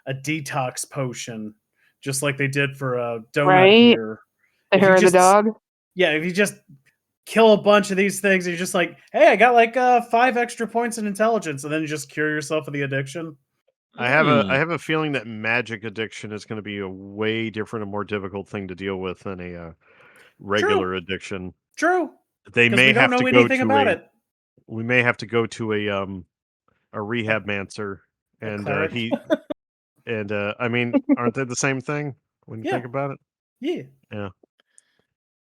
detox potion, just like they did for a donut Right? here. The hair of the dog. Yeah, if you just kill a bunch of these things, you're just like, hey, I got like 5 extra points in intelligence, and then you just cure yourself of the addiction. I have a feeling that magic addiction is going to be a way different and more difficult thing to deal with than a regular addiction. True. They may have to go anything to about it. We may have to go to a rehab mancer, and he and I mean, aren't they the same thing when you think about it? Yeah. Yeah.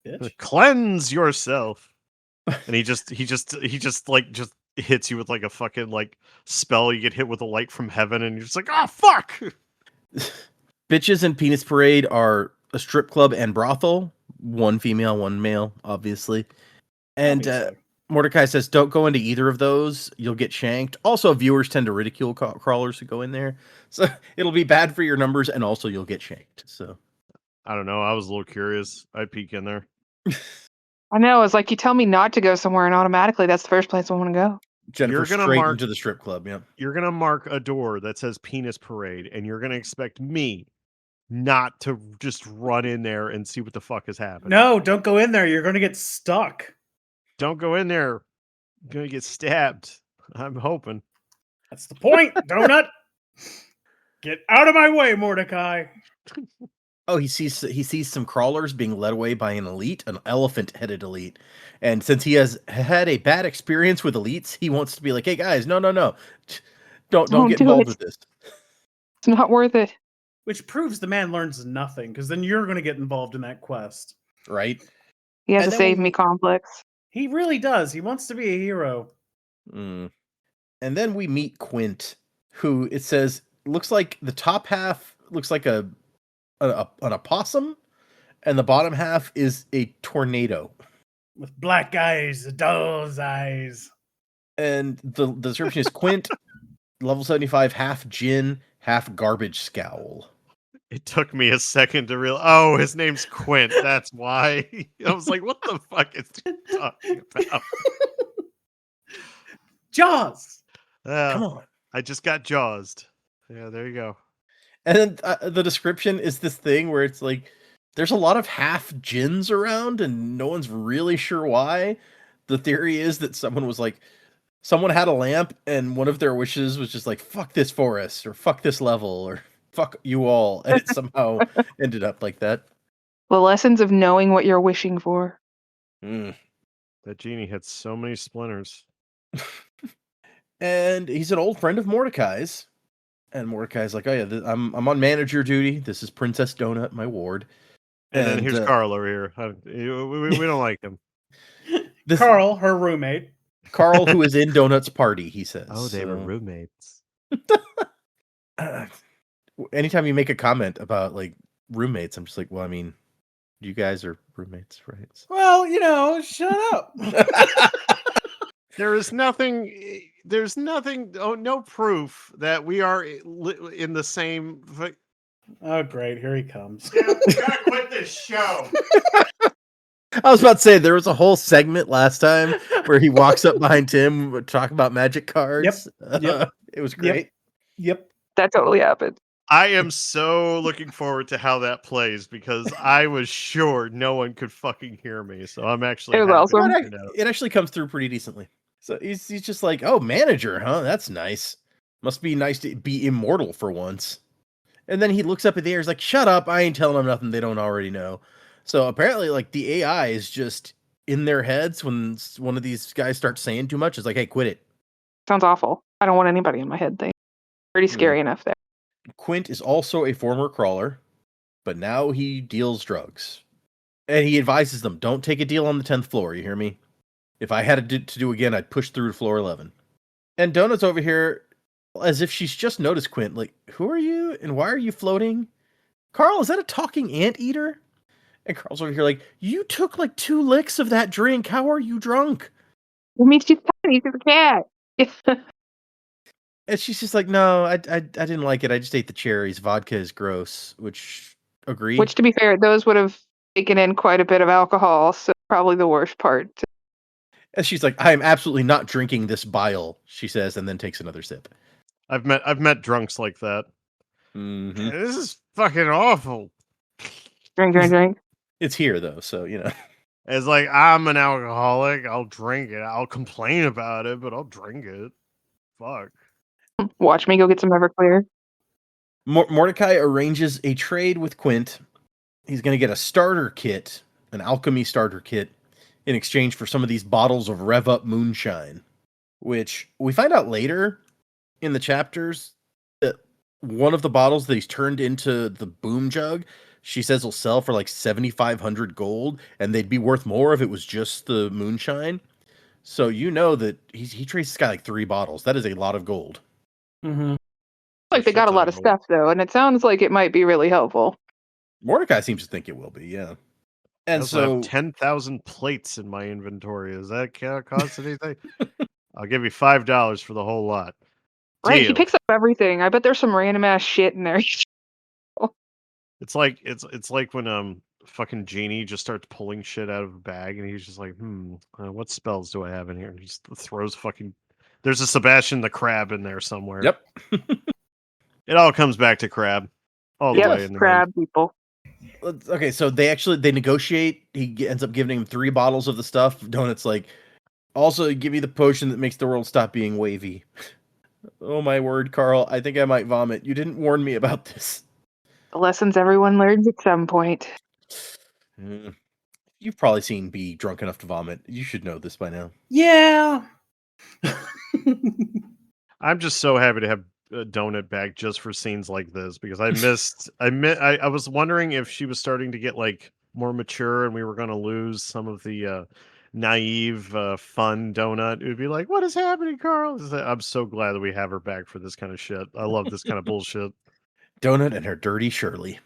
Bitch. Cleanse yourself. And he just hits you with like a fucking like spell. You get hit with a light from heaven, and you're just like, oh fuck. Bitches and Penis Parade are a strip club and brothel. One female, one male, obviously. And Mordecai says, don't go into either of those. You'll get shanked. Also, viewers tend to ridicule crawlers who go in there. So it'll be bad for your numbers, and also you'll get shanked. So I don't know. I was a little curious. I'd peek in there. I know. It's like you tell me not to go somewhere, and automatically that's the first place I want to go. Jennifer, straight into the strip club. Yeah. You're going to mark a door that says Penis Parade, and you're going to expect me not to just run in there and see what the fuck is happening. No, don't go in there. You're going to get stuck. Don't go in there. You're going to get stabbed. I'm hoping. That's the point, Donut. Get out of my way, Mordecai. Oh, he sees some crawlers being led away by an elite, an elephant-headed elite. And since he has had a bad experience with elites, he wants to be like, hey guys, no. Don't get involved with this. It's not worth it. Which proves the man learns nothing, because then you're going to get involved in that quest. Right? He has a save me complex. He really does. He wants to be a hero. And then we meet Quint, who it says looks like the top half looks like an opossum, and the bottom half is a tornado with black eyes, doll's eyes. And the description is Quint, level 75, half Jinn, half garbage scowl. It took me a second to realize. Oh, his name's Quint. That's why. I was like, what the fuck is he talking about? Jaws. Come on. I just got jawsed. Yeah, there you go. And then the description is this thing where it's like, there's a lot of half gins around and no one's really sure why. The theory is that someone had a lamp and one of their wishes was just like, fuck this forest or fuck this level or fuck you all. And it somehow ended up like that. The lessons of knowing what you're wishing for. Mm. That genie had so many splinters. And he's an old friend of Mordecai's. And Mordecai's like, oh yeah, I'm on manager duty. This is Princess Donut, my ward. And then here's Carl over here. We don't like him. Carl, her roommate. Carl, who is in Donut's party, he says. Oh, they were roommates. Anytime you make a comment about like roommates, I'm just like, well, I mean, you guys are roommates, right? Well, shut up. There's nothing. Oh, no proof that we are in the same. Oh, great. Here he comes. We gotta quit this show. I was about to say there was a whole segment last time where he walks up behind Tim, talk about magic cards. Yep. It was great. Yep. That totally happened. I am so looking forward to how that plays because I was sure no one could fucking hear me. So I'm actually. It was awesome. It actually comes through pretty decently. So he's just like, oh, manager, huh? That's nice. Must be nice to be immortal for once. And then he looks up at the air. He's like, shut up. I ain't telling them nothing they don't already know. So apparently, like, the AI is just in their heads when one of these guys starts saying too much. It's like, hey, quit it. Sounds awful. I don't want anybody in my head thing. Pretty scary enough there. Quint is also a former crawler, but now he deals drugs. And he advises them, don't take a deal on the 10th floor, you hear me? If I had to do again, I'd push through to floor 11. And Donut's over here as if she's just noticed Quint, like, who are you and why are you floating? Carl, is that a talking anteater? And Carl's over here like, you took like 2 licks of that drink. How are you drunk? It means she's tiny. She's a cat. And she's just like, no, I didn't like it. I just ate the cherries. Vodka is gross, which agree. Which, to be fair, those would have taken in quite a bit of alcohol, so probably the worst part. And she's like, I am absolutely not drinking this bile, she says, and then takes another sip. I've met drunks like that. Mm-hmm. This is fucking awful. Drink. It's here though, so you know. It's like, I'm an alcoholic. I'll drink it. I'll complain about it, but I'll drink it. Fuck. Watch me go get some Everclear. Mordecai arranges a trade with Quint. He's going to get a starter kit, an alchemy starter kit, in exchange for some of these bottles of Rev Up moonshine, which we find out later in the chapters that one of the bottles that he's turned into the boom jug, she says will sell for like 7,500 gold, and they'd be worth more if it was just the moonshine. So you know that he trades this guy like 3 bottles. That is a lot of gold. Mm-hmm. Like they got a lot of stuff though, and it sounds like it might be really helpful. Mordecai seems to think it will be, yeah. And I also have 10,000 plates in my inventory. Does that cost anything? I'll give you $5 for the whole lot. Right, he Deal. picks up everything. I bet there's some random ass shit in there. It's like when fucking Genie just starts pulling shit out of a bag, and he's just like, what spells do I have in here? And he just throws fucking. There's a Sebastian the Crab in there somewhere. Yep. It all comes back to Crab. All the way in the crab people. Okay, so they negotiate. He ends up giving him 3 bottles of the stuff. Donut's like, also give me the potion that makes the world stop being wavy. Oh my word, Carl, I think I might vomit. You didn't warn me about this. The lessons everyone learns at some point. You've probably seen B drunk enough to vomit. You should know this by now. Yeah. I'm just so happy to have a Donut back just for scenes like this because I was wondering if she was starting to get like more mature and we were going to lose some of the naive fun Donut. It would be like, what is happening, Carl? I'm so glad that we have her back for this kind of shit. I love this kind of bullshit. Donut and her dirty Shirley.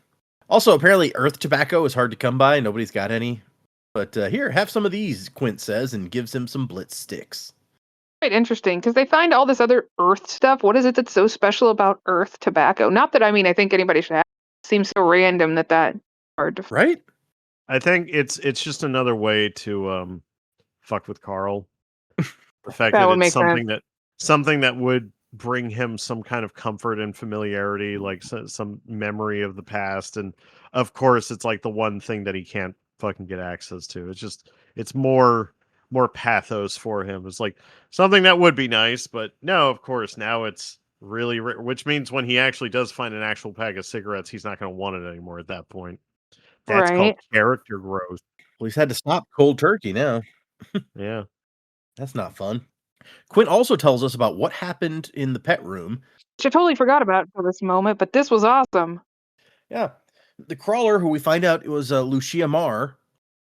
Also, apparently earth tobacco is hard to come by. Nobody's got any. But here, have some of these, Quint says, and gives him some Blitz sticks. Quite interesting, because they find all this other earth stuff. What is it that's so special about earth tobacco? Not that, I mean, I think anybody should have seems so random that hard to. Right? I think it's just another way to fuck with Carl. The fact That that would it's make sense. something that would bring him some kind of comfort and familiarity, like some memory of the past, and of course, it's like the one thing that he can't fucking get access to. It's more pathos for him. It's like something that would be nice, but no, of course, now it's really, which means when he actually does find an actual pack of cigarettes, he's not going to want it anymore at that point. That's called Right. character growth. Well, he's had to stop cold turkey now. Yeah. That's not fun. Quinn also tells us about what happened in the pet room. Which I totally forgot about for this moment, but this was awesome. Yeah. The crawler, who we find out it was Lucia Marr,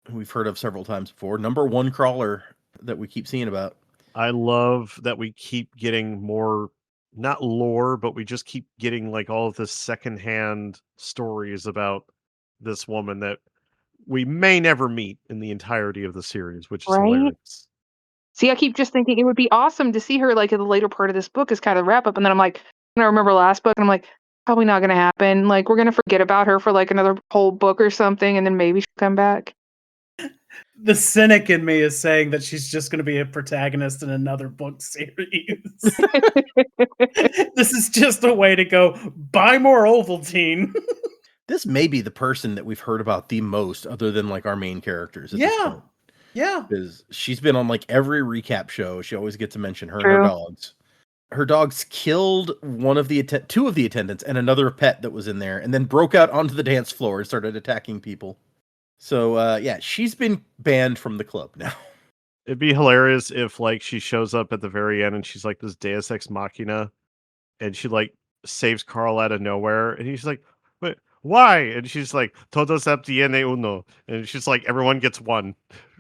who we've heard of several times before, number one crawler that we keep seeing about. I love that we keep getting more, not lore, but we just keep getting like all of this secondhand stories about this woman that we may never meet in the entirety of the series, which is Right? hilarious. See, I keep just thinking it would be awesome to see her like in the later part of this book as kind of wrap up, and then I'm like, and I remember last book, and I'm like, probably not gonna happen. Like we're gonna forget about her for like another whole book or something, and then maybe she'll come back. The cynic in me is saying that she's just going to be a protagonist in another book series. This is just a way to go buy more Ovaltine. This may be the person that we've heard about the most, other than like our main characters at this Yeah. point. Yeah. Because she's been on like every recap show. She always gets to mention her and True. her dogs. Her dogs killed one of the two of the attendants and another pet that was in there, and then broke out onto the dance floor and started attacking people. So yeah, she's been banned from the club now. It'd be hilarious if like she shows up at the very end and she's like this Deus Ex Machina, and she like saves Carl out of nowhere, and he's like, "Wait, why?" And she's like, "Todos tiene uno," and she's like, "Everyone gets one,"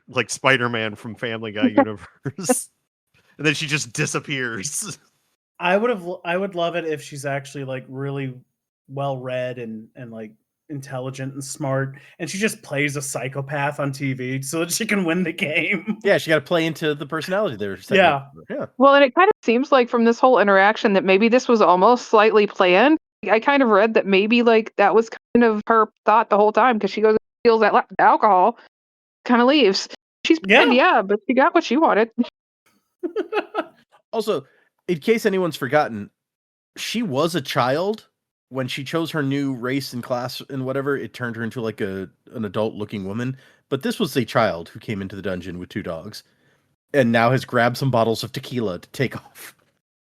like Spider-Man from Family Guy universe, and then she just disappears. I would love it if she's actually like really well read and like intelligent and smart, and she just plays a psychopath on TV so that she can win the game. Yeah, she got to play into the personality there. Yeah. Yeah. Well, and it kind of seems like from this whole interaction that maybe this was almost slightly planned. I kind of read that maybe like that was kind of her thought the whole time because she goes and steals that alcohol, kind of leaves. She's banned, yeah, but she got what she wanted. Also, in case anyone's forgotten, she was a child when she chose her new race and class and whatever. It turned her into like an adult-looking woman. But this was a child who came into the dungeon with two dogs, and now has grabbed some bottles of tequila to take off.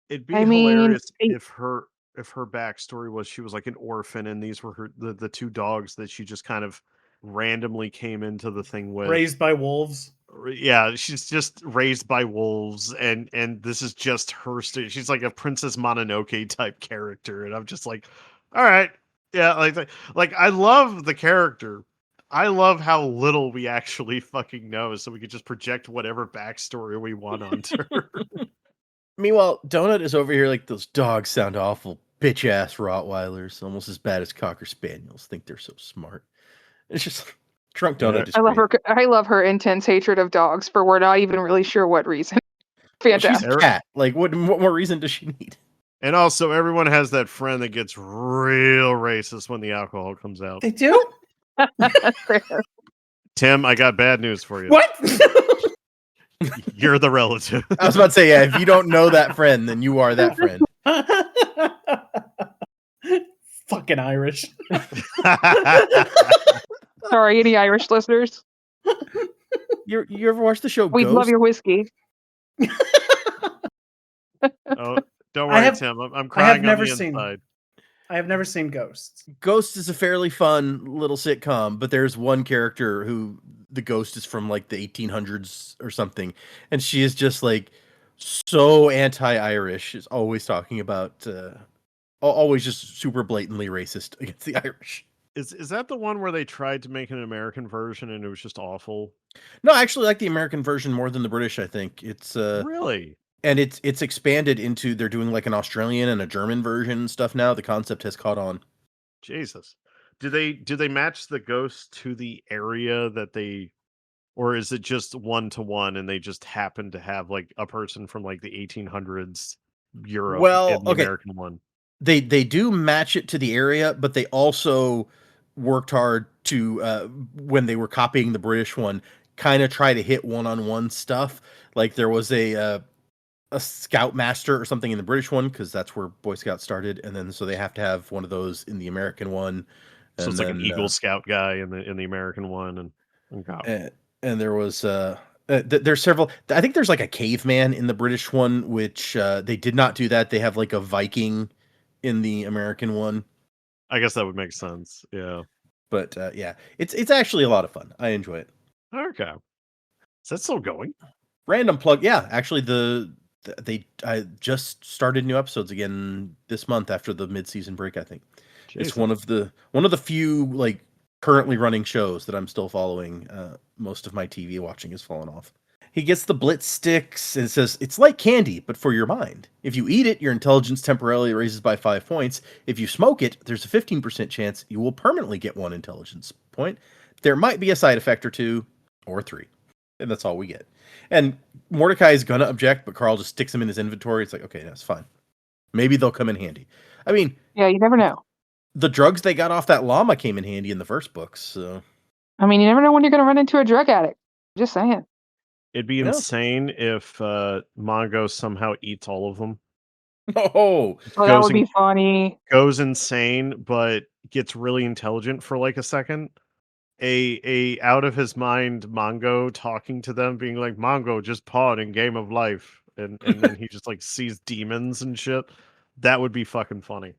It'd be hilarious if her backstory was she was like an orphan, and these were the two dogs that she just kind of randomly came into the thing with. Raised by wolves. Yeah, she's just raised by wolves, and this is just her story. She's like a Princess Mononoke type character, and I'm just like, all right, yeah, like I love the character. I love how little we actually fucking know, so we could just project whatever backstory we want onto her. Meanwhile, Donut is over here like, those dogs sound awful. Bitch ass Rottweilers, almost as bad as Cocker Spaniels. Think they're so smart. It's just drunk Donut. Yeah. I love her intense hatred of dogs for we're not even really sure what reason. Fantastic. She's a cat. Like, what more reason does she need? And also, everyone has that friend that gets real racist when the alcohol comes out. They do? Tim, I got bad news for you. What? You're the relative. I was about to say, yeah, if you don't know that friend, then you are that friend. Fucking Irish. Sorry, any Irish listeners? You ever watch the show We Ghost? love your whiskey. Oh, don't worry, Tim. I'm crying on the inside. I have never seen Ghosts. Ghost is a fairly fun little sitcom, but there's one character who the ghost is from like the 1800s or something, and she is just like so anti-Irish. Is always talking about, always just super blatantly racist against the Irish. Is that the one where they tried to make an American version and it was just awful? No, I actually like the American version more than the British. I think it's really. And it's expanded into, they're doing like an Australian and a German version and stuff now. The concept has caught on. Jesus. Do they match the ghost to the area that they, or is it just 1-to-1 and they just happen to have like a person from like the 1800s Europe in the American one? They do match it to the area, but they also worked hard to when they were copying the British one, kind of try to hit one-on-one stuff. Like there was a scoutmaster or something in the British one because that's where Boy Scouts started, and then so they have to have one of those in the American one. So And it's like an then Eagle Scout guy in the American one, and go. and there was there's several. I think there's like a caveman in the British one, which they did not do that. They have like a Viking in the American one. I guess that would make sense. Yeah. But yeah, it's actually a lot of fun. I enjoy it. Okay. Is that still going? Random plug. Yeah, actually, I just started new episodes again this month after the mid-season break. I think it's one of the few like currently running shows that I'm still following. Most of my TV watching has fallen off. He gets the Blitz sticks and it says it's like candy, but for your mind. If you eat it, your intelligence temporarily raises by 5 points. If you smoke it, there's a 15% chance you will permanently get 1 intelligence point. There might be a side effect or 2 or 3, and that's all we get. And Mordecai is gonna object, but Carl just sticks them in his inventory. It's like, okay, that's fine. Maybe they'll come in handy. I mean, Yeah, you never know. the drugs they got off that llama came in handy in the first books. So I mean, you never know when you're going to run into a drug addict. Just saying. It'd be No. insane if Mongo somehow eats all of them. oh, Oh, that Goes would be funny. Goes insane, but gets really intelligent for like a second. A out of his mind Mongo talking to them, being like, "Mongo, just pawn in Game of Life," and then he just like sees demons and shit. That would be fucking funny.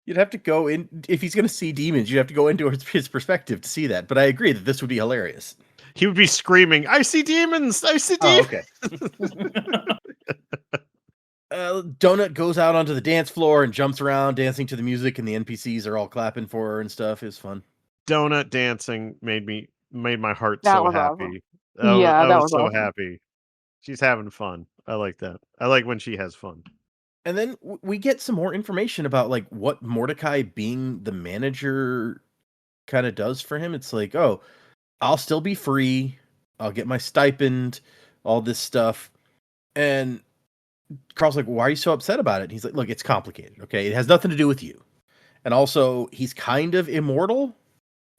you'd have to go in if he's gonna see demons. You'd have to go into his perspective to see that. But I agree that this would be hilarious. He would be screaming, "I see demons! I see Oh, demons!" okay. Donut goes out onto the dance floor and jumps around, dancing to the music, and the NPCs are all clapping for her and stuff. It was fun. Donut dancing made my heart That so was happy. awesome. Yeah, I that was was so awesome. happy. She's having fun. I like that. I like when she has fun. And then we get some more information about like what Mordecai being the manager kind of does for him. It's like, oh, I'll still be free. I'll get my stipend, all this stuff. And Carl's like, why are you so upset about it? And he's like, look, it's complicated. Okay. It has nothing to do with you. And also, he's kind of immortal.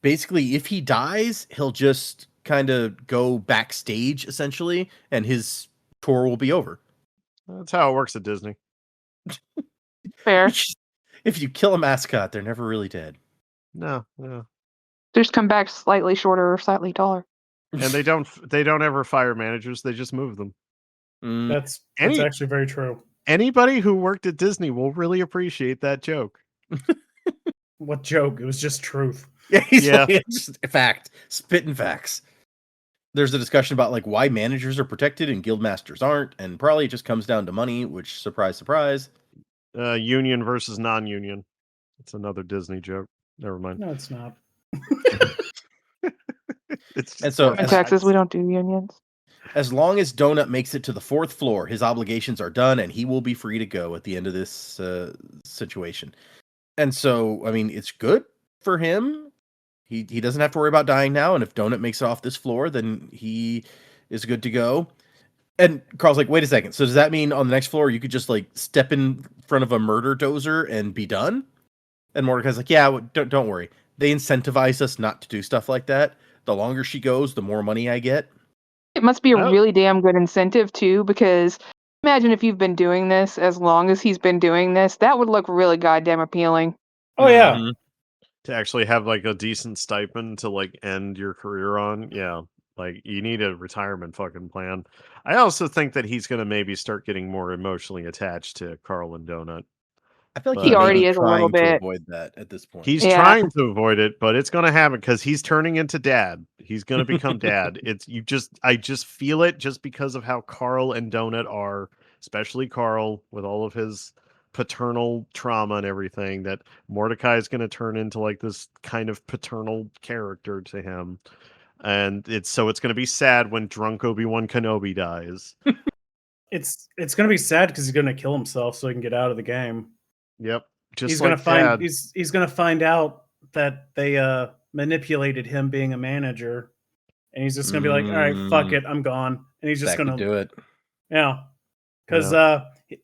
Basically, if he dies, he'll just kind of go backstage essentially, and his tour will be over. That's how it works at Disney. Fair. If you kill a mascot, they're never really dead. No. Just come back slightly shorter or slightly taller. And they don't ever fire managers, they just move them. That's Any- actually very true. Anybody who worked at Disney will really appreciate that joke. What joke? It was just truth. Yeah, Yeah. like, it's just a fact. Spitting facts. There's a discussion about like why managers are protected and guild masters aren't, and probably it just comes down to money, which surprise, surprise. Union versus non-union. It's another Disney joke. Never mind. No, it's not. It's And so In Texas, we don't do unions. as long as Donut makes it to the 4th floor, his obligations are done, and he will be free to go at the end of this situation. And so, I mean, it's good for him. He doesn't have to worry about dying now, and if Donut makes it off this floor, then he is good to go. And Carl's like, wait a second. So does that mean on the next floor you could just like step in front of a murder dozer and be done? And Mordecai's like, yeah, don't worry. They incentivize us not to do stuff like that. The longer she goes, the more money I get. It must be a Oh. really damn good incentive, too, because imagine if you've been doing this as long as he's been doing this. That would look really goddamn appealing. Oh yeah. Mhm. to actually have like a decent stipend to like end your career on. Yeah. Like you need a retirement fucking plan. I also think that he's going to maybe start getting more emotionally attached to Carl and Donut. I feel like He he already may be is a little trying to bit. avoid that at this point. He's Yeah. trying to avoid it, but it's going to happen because he's turning into dad. He's going to become dad. I just feel it just because of how Carl and Donut are, especially Carl with all of his paternal trauma and everything, that Mordecai is going to turn into like this kind of paternal character to him. And it's going to be sad when drunk Obi-Wan Kenobi dies. It's gonna be sad because he's gonna kill himself so he can get out of the game. Yep. Just He's like gonna find Dad. he's gonna find out that they manipulated him being a manager, and he's just gonna be like, all right, fuck it, I'm gone, and he's just That could gonna do it. yeah, because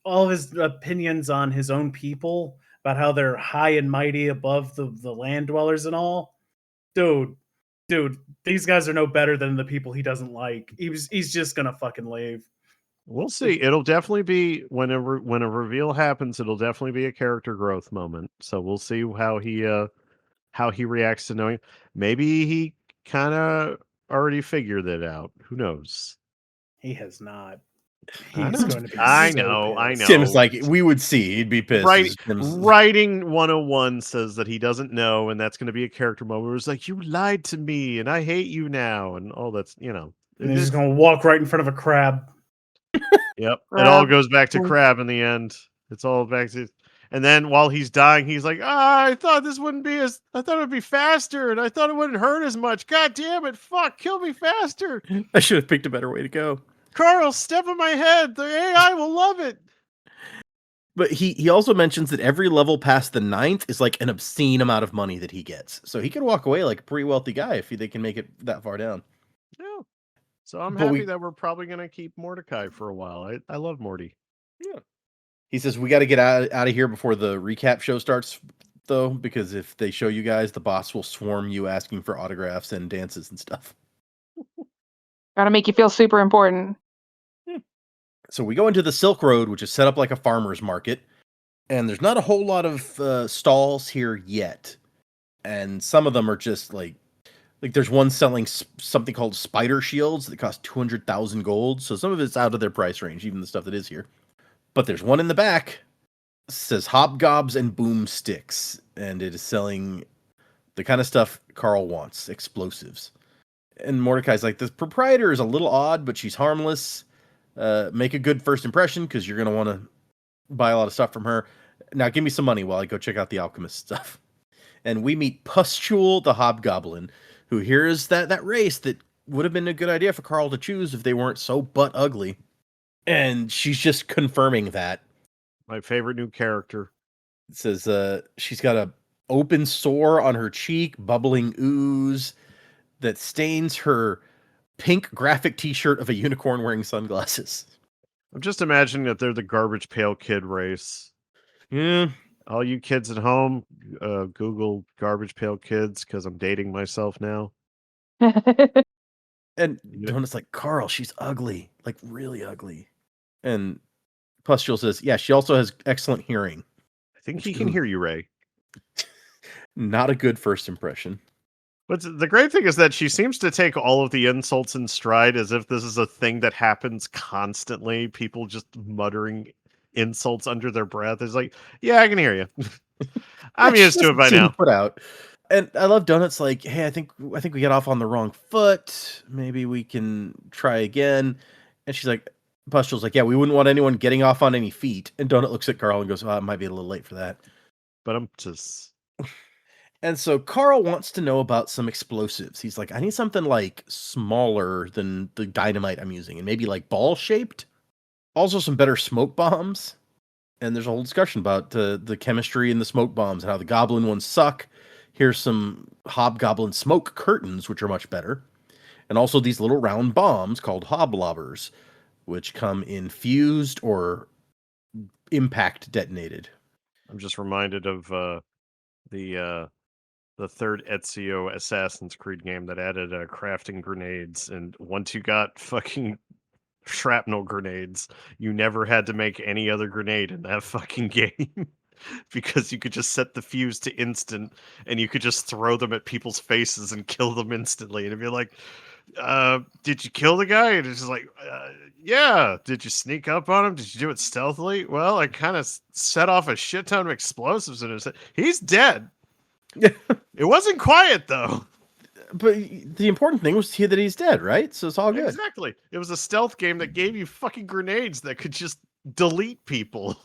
all of his opinions on his own people about how they're high and mighty above the land dwellers and all. Dude, these guys are no better than the people he doesn't like. He's just gonna fucking leave. We'll see. It'll definitely be when a reveal happens. It'll definitely be a character growth moment. So we'll see how he reacts to knowing. Maybe he kind of already figured that out. Who knows? He has not. I He's know. going to be I so know. I pissed. know. Tim's like, we would see. He'd be pissed. Writing 101 says that he doesn't know, and that's going to be a character moment where it's like, you lied to me, and I hate you now, and all that's, And he's just going to walk right in front of a crab. Yep. It all goes back to Crab in the end. It's all back to, and then while he's dying, he's like, I thought this wouldn't be I thought it would be faster, and I thought it wouldn't hurt as much. God damn it. Fuck, kill me faster. I should have picked a better way to go. Carl, step on my head. The AI will love it. But he also mentions that every level past the 9th is like an obscene amount of money that he gets. So he could walk away like a pretty wealthy guy if they can make it that far down. Yeah. So I'm But happy that we're probably going to keep Mordecai for a while. I love Morty. Yeah. He says we got to get out of here before the recap show starts, though, because if they show you guys, the boss will swarm you asking for autographs and dances and stuff. Gotta make you feel super important. So we go into the Silk Road, which is set up like a farmer's market, and there's not a whole lot of stalls here yet. And some of them are just like there's one selling something called spider shields that cost 200,000 gold. So some of it's out of their price range, even the stuff that is here. But there's one in the back, says hobgobs and boomsticks, and it is selling the kind of stuff Carl wants, explosives. And Mordecai's like, the proprietor is a little odd, but she's harmless. Make a good first impression, because you're going to want to buy a lot of stuff from her. Now give me some money while I go check out the alchemist stuff. And we meet Pustule the Hobgoblin, who hears that race that would have been a good idea for Carl to choose if they weren't so butt ugly. And she's just confirming that. My favorite new character. It says she's got a open sore on her cheek, bubbling ooze that stains her pink graphic t-shirt of a unicorn wearing sunglasses. I'm just imagining that they're the Garbage Pail Kid race. Yeah. All you kids at home, Google Garbage Pail Kids, because I'm dating myself now. And Donut's like, Carl, she's ugly. Like, really ugly. And Pustule says, yeah, she also has excellent hearing. I think he can hear you, Ray. Not a good first impression. But the great thing is that she seems to take all of the insults in stride as if this is a thing that happens constantly. People just muttering insults under their breath. It's like, yeah, I can hear you. I'm used to it by now. Put out. And I love Donut's like, hey, I think we got off on the wrong foot. Maybe we can try again. And she's like, Pustule's like, yeah, we wouldn't want anyone getting off on any feet. And Donut looks at Carl and goes, oh, it might be a little late for that. But I'm just... And so Carl wants to know about some explosives. He's like, I need something like smaller than the dynamite I'm using, and maybe like ball shaped. Also some better smoke bombs. And there's a whole discussion about the chemistry in the smoke bombs and how the goblin ones suck. Here's some hobgoblin smoke curtains, which are much better. And also these little round bombs called hoblobbers, which come in fused or impact detonated. I'm just reminded of the third Ezio Assassin's Creed game that added crafting grenades, and once you got fucking shrapnel grenades, you never had to make any other grenade in that fucking game. Because you could just set the fuse to instant, and you could just throw them at people's faces and kill them instantly. And it'd be like, did you kill the guy? And it's just like, yeah. Did you sneak up on him? Did you do it stealthily? Well, I kind of set off a shit ton of explosives in his head. He's dead. It wasn't quiet, though. But the important thing was that he's dead, right? So it's all good. Exactly. It was a stealth game that gave you fucking grenades that could just delete people.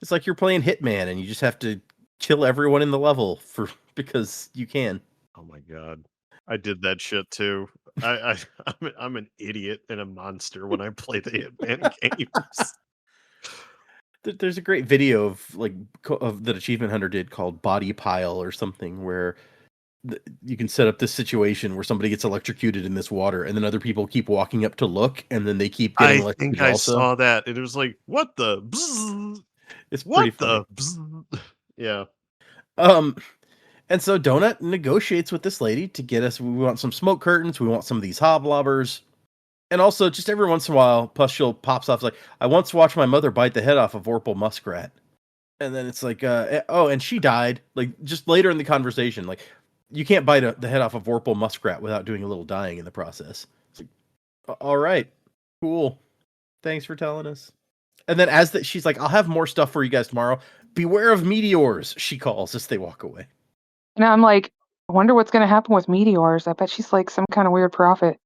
It's like you're playing Hitman and you just have to kill everyone in the level because you can. Oh my god. I did that shit too. I'm an idiot and a monster when I play the Hitman games. There's a great video of that Achievement Hunter did called Body Pile or something, where you can set up this situation where somebody gets electrocuted in this water, and then other people keep walking up to look, and then they keep getting electrocuted. I saw that. It was like, what the? Bzz. It's pretty What funny. the? Bzz? Yeah. And so Donut negotiates with this lady to get us. We want some smoke curtains. We want some of these hoblobbers. And also, just every once in a while, Pustule pops off like, I once watched my mother bite the head off of Vorpal Muskrat. And then it's like, oh, and she died. Like, just later in the conversation, like, you can't bite the head off of Vorpal Muskrat without doing a little dying in the process. It's like, all right, cool. Thanks for telling us. And then she's like, I'll have more stuff for you guys tomorrow. Beware of meteors, she calls as they walk away. And I'm like, I wonder what's going to happen with meteors. I bet she's like some kind of weird prophet.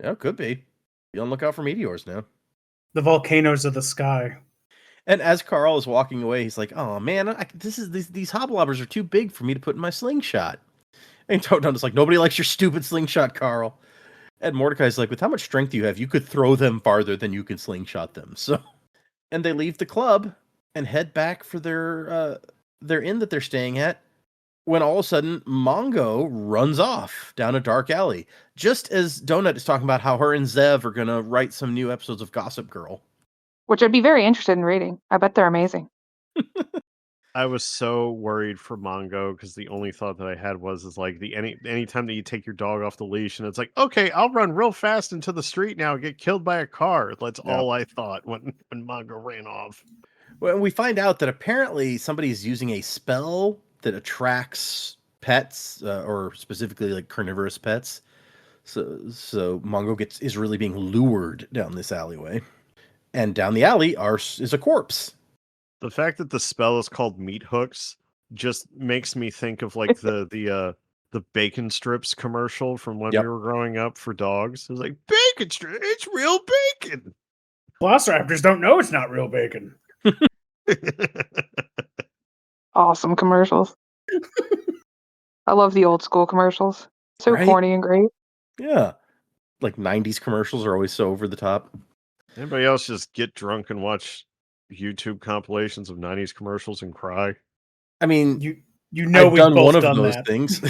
Yeah, could be. Be on the lookout for meteors now. The volcanoes of the sky. And as Carl is walking away, he's like, "Oh man, these hoblobbers are too big for me to put in my slingshot." And Toad's like, "Nobody likes your stupid slingshot, Carl." And Mordecai's like, "With how much strength you have, you could throw them farther than you can slingshot them." So, and they leave the club and head back for their inn that they're staying at. When all of a sudden, Mongo runs off down a dark alley, just as Donut is talking about how her and Zev are gonna write some new episodes of Gossip Girl. Which I'd be very interested in reading. I bet they're amazing. I was so worried for Mongo because the only thought that I had was like anytime that you take your dog off the leash and it's like, okay, I'll run real fast into the street now and get killed by a car. That's all I thought when Mongo ran off. Well, we find out that apparently somebody's using a spell that attracts pets, or specifically like carnivorous pets. So Mongo is really being lured down this alleyway, and down the alley is a corpse. The fact that the spell is called meat hooks just makes me think of like the bacon strips commercial from when we were growing up for dogs. It was like, bacon strips, it's real bacon. Velociraptors don't know it's not real bacon. Awesome commercials. I love the old school commercials. So Right? corny and great. Yeah. Like 90s commercials are always so over the top. Anybody else just get drunk and watch YouTube compilations of 90s commercials and cry? I mean, you know, I've we've done both one of done those that. things.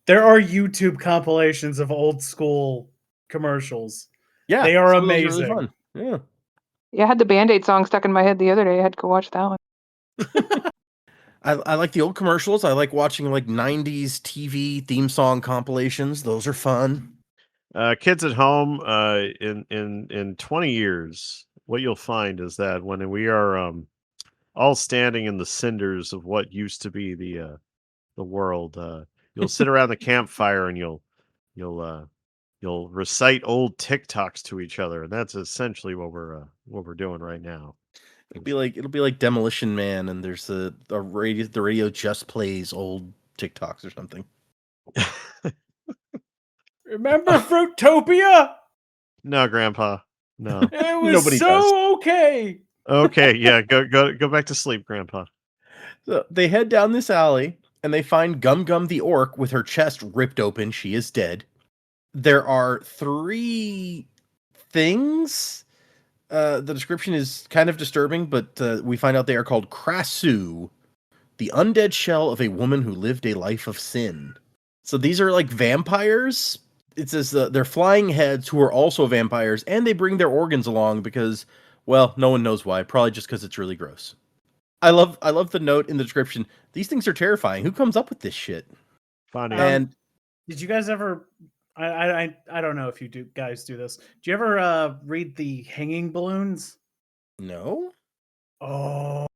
There are YouTube compilations of old school commercials. Yeah, they are some of those amazing. really fun. Yeah. Yeah, I had the Band-Aid song stuck in my head the other day. I had to go watch that one. I like the old commercials. I like watching like 90s TV theme song compilations. Those are fun. Kids at home, in 20 years, what you'll find is that when we are all standing in the cinders of what used to be the world, you'll sit around the campfire and you'll recite old TikToks to each other, and that's essentially what we're doing right now. It'll be like Demolition Man, and there's the radio just plays old TikToks or something. Remember Fruitopia? No, Grandpa. No. It was Nobody so does. okay. Okay, yeah, go back to sleep, Grandpa. So they head down this alley and they find Gum Gum the orc with her chest ripped open. She is dead. There are 3 things. The description is kind of disturbing, but we find out they are called Krassu, the undead shell of a woman who lived a life of sin. So these are like vampires. It says they're flying heads who are also vampires, and they bring their organs along because, well, no one knows why. Probably just because it's really gross. I love the note in the description. These things are terrifying. Who comes up with this shit? Funny. And did you guys ever? I don't know if you guys do this. Do you ever read the hanging balloons? no. Oh.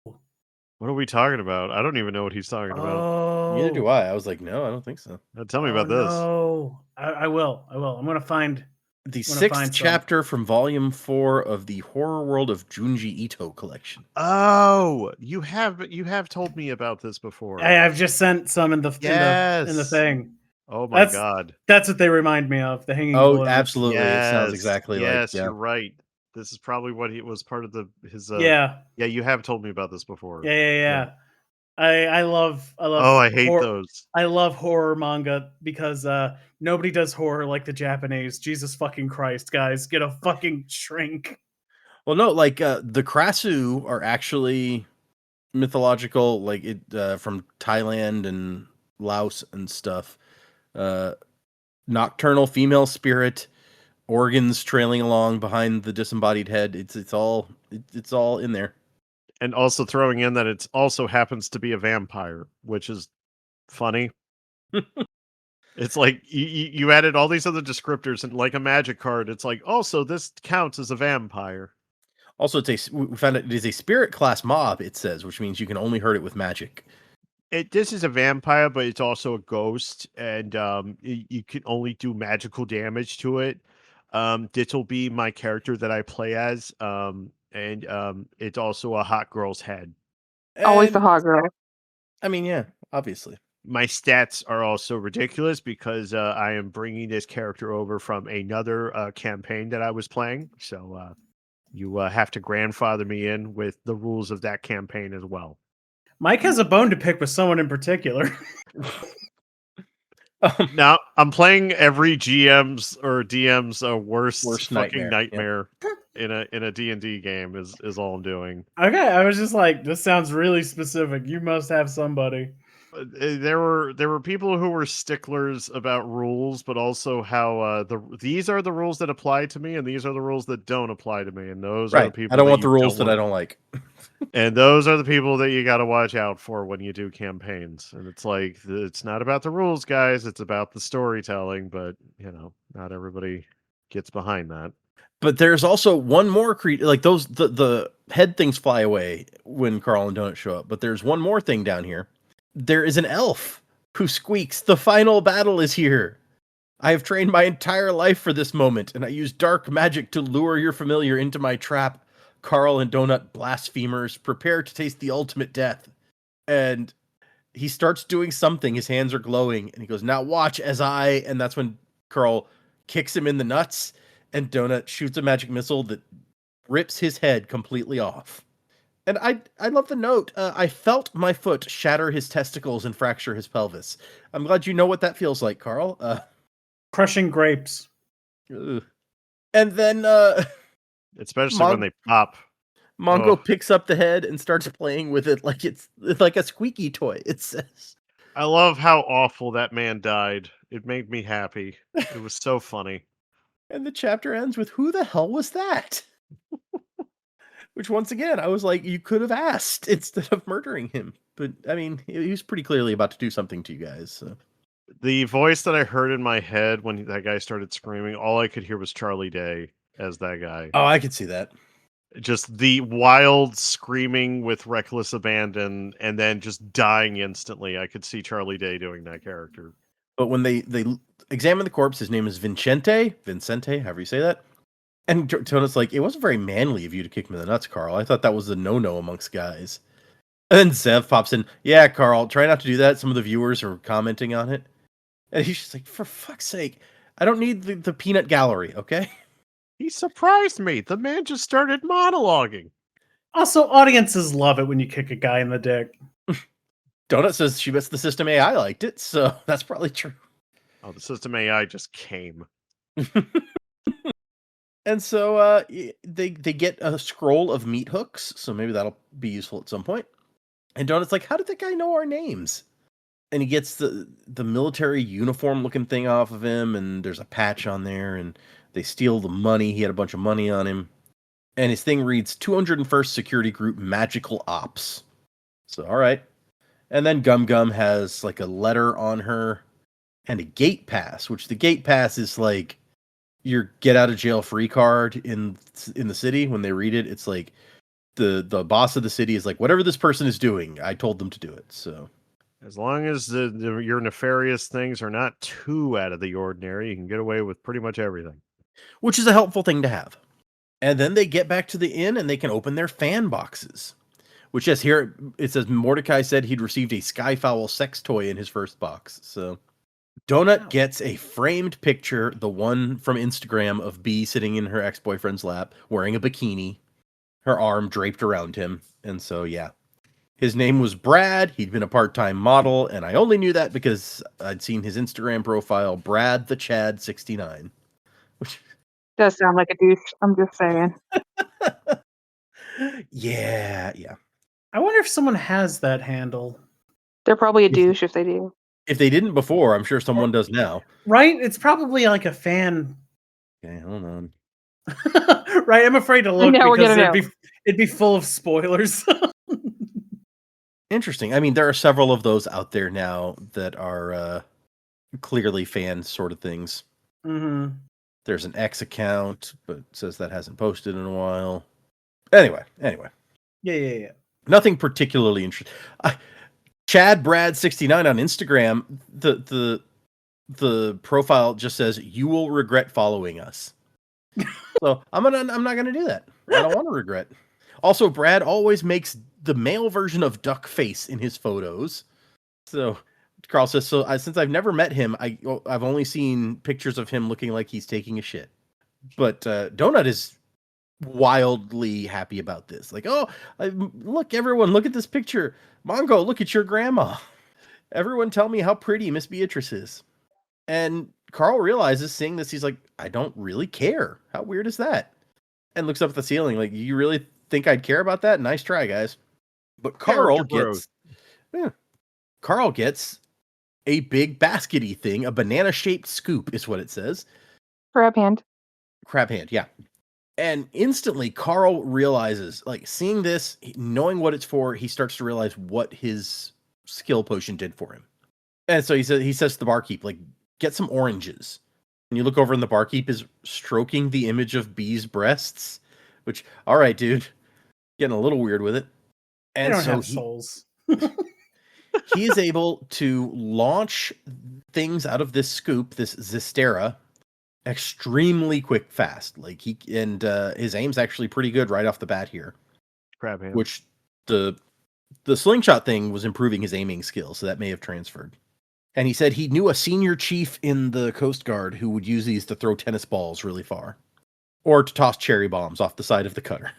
What are we talking about? I don't even know what he's talking about. Oh. Neither do I. I was like, no, I don't think so. Tell me about this. No. I will. I'm gonna find The 6th chapter from Volume 4 of the Horror World of Junji Ito collection. Oh, you have told me about this before. I've just sent some in the thing. Oh my god. That's what they remind me of. The hanging balloons. Absolutely. Yes. It sounds exactly like. Yes, you're right. This is probably what it was part of his. Yeah, you have told me about this before. Yeah. I love. Oh, I hate those. I love horror manga because nobody does horror like the Japanese. Jesus fucking Christ, guys, get a fucking shrink. Well, no, like the Krassu are actually mythological, like it from Thailand and Laos and stuff. Nocturnal female spirit organs trailing along behind the disembodied head. It's all in there. And also throwing in that it also happens to be a vampire, which is funny. It's like you added all these other descriptors and like a magic card. It's like, also this counts as a vampire. Also, we found out it is a spirit class mob, it says, which means you can only hurt it with magic. This is a vampire, but it's also a ghost, and you can only do magical damage to it. This will be my character that I play as, and it's also a hot girl's head. Always And, the hot girl. I mean, yeah, obviously. My stats are also ridiculous because I am bringing this character over from another campaign that I was playing. So you have to grandfather me in with the rules of that campaign as well. Mike has a bone to pick with someone in particular. Now I'm playing every GM's or DM's worst fucking nightmare in a D&D game is all I'm doing. Okay, I was just like, this sounds really specific. You must have somebody. There were people who were sticklers about rules, but also how these are the rules that apply to me, and these are the rules that don't apply to me, and those are the people. I don't want the rules that I don't like. And those are the people that you got to watch out for when you do campaigns. And it's like, it's not about the rules, guys. It's about the storytelling. But, not everybody gets behind that. But there's also one more creature. Like those, the head things fly away when Carl and Donut show up. But there's one more thing down here. There is an elf who squeaks, "The final battle is here. I have trained my entire life for this moment, and I use dark magic to lure your familiar into my trap. Carl and Donut, blasphemers, prepare to taste the ultimate death." And he starts doing something. His hands are glowing, and he goes, "Now watch as I..." And that's when Carl kicks him in the nuts, and Donut shoots a magic missile that rips his head completely off. And I love the note. "I felt my foot shatter his testicles and fracture his pelvis." I'm glad you know what that feels like, Carl. Crushing grapes. And then especially when they pop. Mongo picks up the head and starts playing with it like it's like a squeaky toy, it says. I love how awful that man died. It made me happy. It was so funny. And the chapter ends with, "Who the hell was that?" Which, once again, I was like, you could have asked instead of murdering him. But, I mean, he was pretty clearly about to do something to you guys. So. The voice that I heard in my head when that guy started screaming, all I could hear was Charlie Day as that guy. Oh, I could see that. Just the wild screaming with reckless abandon and then just dying instantly. I could see Charlie Day doing that character. But when they examine the corpse, his name is Vincente, however you say that. And Donut's like, "It wasn't very manly of you to kick him in the nuts, Carl. I thought that was a no-no amongst guys." And then Zev pops in, "Yeah, Carl, try not to do that. Some of the viewers are commenting on it." And he's just like, "For fuck's sake, I don't need the peanut gallery, okay?" He surprised me. The man just started monologuing. Also, audiences love it when you kick a guy in the dick. Donut says she bets the system AI liked it, so that's probably true. Oh, the system AI just came. And so they get a scroll of meat hooks, so maybe that'll be useful at some point. And Donut's like, "How did that guy know our names?" And he gets the military uniform looking thing off of him, and there's a patch on there, and they steal the money. He had a bunch of money on him. And his thing reads 201st Security Group Magical Ops. So, all right. And then Gum Gum has like a letter on her and a gate pass, which the gate pass is like your get out of jail free card in the city. When they read it, it's like the boss of the city is like, "Whatever this person is doing, I told them to do it." So as long as your nefarious things are not too out of the ordinary, you can get away with pretty much everything. Which is a helpful thing to have. And then they get back to the inn and they can open their fan boxes. Which, yes, here it says Mordecai said he'd received a Skyfowl sex toy in his first box. So Donut gets a framed picture, the one from Instagram, of Bee sitting in her ex-boyfriend's lap, wearing a bikini, her arm draped around him. And so, yeah. His name was Brad. He'd been a part-time model, and I only knew that because I'd seen his Instagram profile, Brad the Chad 69. Which does sound like a douche. I'm just saying. Yeah. I wonder if someone has that handle. They're probably a douche if they do. If they didn't before, I'm sure someone does now. Right? It's probably like a fan Okay, hold on. Right, I'm afraid to look Now we're because gonna it'd be full of spoilers. Interesting. I mean, there are several of those out there now that are clearly fan sort of things. hmm There's an X account, but it says that hasn't posted in a while. Anyway, Yeah. nothing particularly interesting. Chad Brad 69 on Instagram. The profile just says you will regret following us. So I'm not gonna do that. I don't want to regret. Also, Brad always makes the male version of Duck Face in his photos. So Carl says, since I've never met him, I've only seen pictures of him looking like he's taking a shit. But Donut is wildly happy about this. Like, oh, look, everyone, look at this picture. Mongo, look at your grandma. Everyone tell me how pretty Miss Beatrice is. And Carl realizes, seeing this, he's like, I don't really care. How weird is that? And looks up at the ceiling like, you really think I'd care about that? Nice try, guys. But Carl gets a big baskety thing, a banana-shaped scoop is what it says. Crab hand. Crab hand, yeah. And instantly, Carl realizes, like, seeing this, knowing what it's for, he starts to realize what his skill potion did for him. And so he says to the barkeep, like, get some oranges. And you look over and the barkeep is stroking the image of Bee's breasts, which, all right, dude, getting a little weird with it. They And don't so have souls. he is able to launch things out of this scoop, this Zistera, extremely quick, fast. Like his aim's actually pretty good right off the bat here. Crab hand. Which the slingshot thing was improving his aiming skills, so that may have transferred. And he said he knew a senior chief in the Coast Guard who would use these to throw tennis balls really far, or to toss cherry bombs off the side of the cutter.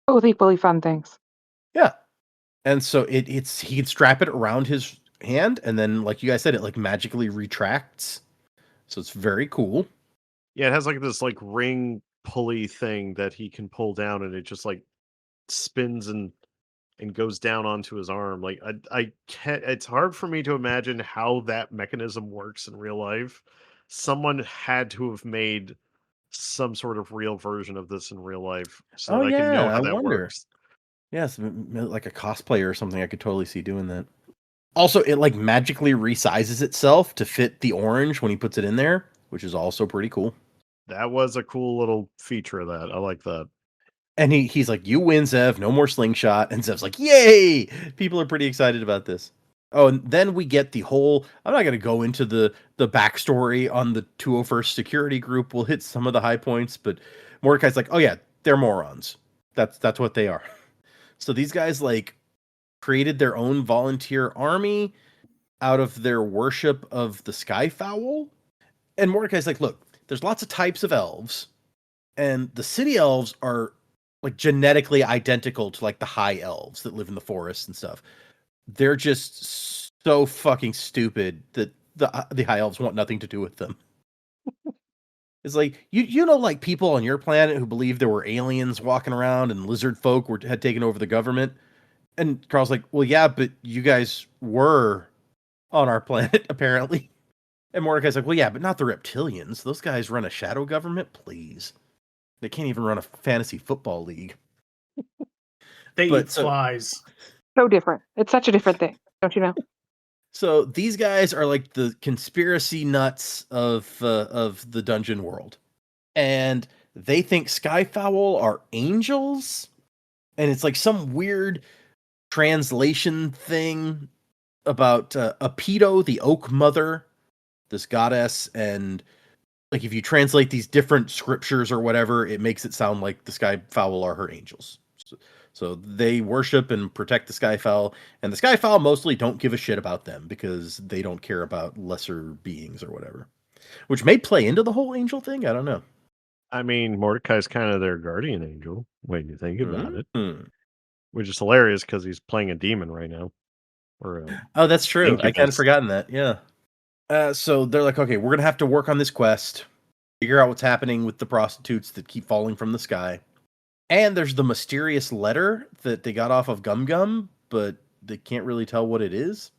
Both equally fun things. Yeah. And so he could strap it around his hand, and then, like you guys said, it like magically retracts. So it's very cool. Yeah, it has like this like ring pulley thing that he can pull down, and it just like spins and goes down onto his arm. Like I can't. It's hard for me to imagine how that mechanism works in real life. Someone had to have made some sort of real version of this in real life so Oh that I can know yeah, I how that wonder. works. Yes, like a cosplayer or something. I could totally see doing that. Also, it like magically resizes itself to fit the orange when he puts it in there, which is also pretty cool. That was a cool little feature of that. I like that. And he's like, "You win, Zev. No more slingshot." And Zev's like, "Yay!" People are pretty excited about this. Oh, and then we get the whole. I'm not going to go into the backstory on the 201st Security Group. We'll hit some of the high points, but Mordecai's like, "Oh yeah, they're morons. That's what they are." So these guys like created their own volunteer army out of their worship of the Skyfowl. And Mordecai's like, "Look, there's lots of types of elves, and the city elves are like genetically identical to like the high elves that live in the forests and stuff. They're just so fucking stupid that the high elves want nothing to do with them." It's like you know, like people on your planet who believe there were aliens walking around and lizard folk had taken over the government. And Carl's like, "Well, yeah, but you guys were on our planet apparently." And Mordecai's like, "Well, yeah, but not the reptilians. Those guys run a shadow government, please. They can't even run a fantasy football league." They But eat flies. So different. It's such a different thing, don't you know? So these guys are like the conspiracy nuts of the dungeon world, and they think Skyfowl are angels, and it's like some weird translation thing about Apido, the Oak Mother, this goddess, and like if you translate these different scriptures or whatever, it makes it sound like the Skyfowl are her angels. So they worship and protect the Skyfowl, and the Skyfowl mostly don't give a shit about them because they don't care about lesser beings or whatever. Which may play into the whole angel thing. I don't know. I mean, Mordecai's kind of their guardian angel when you think about it, Mhm. which is hilarious because he's playing a demon right now, or Oh, that's true. I kind of incubus. forgotten that. Yeah. So they're like, okay, we're gonna have to work on this quest, figure out what's happening with the prostitutes that keep falling from the sky. And there's the mysterious letter that they got off of Gum Gum, but they can't really tell what it is.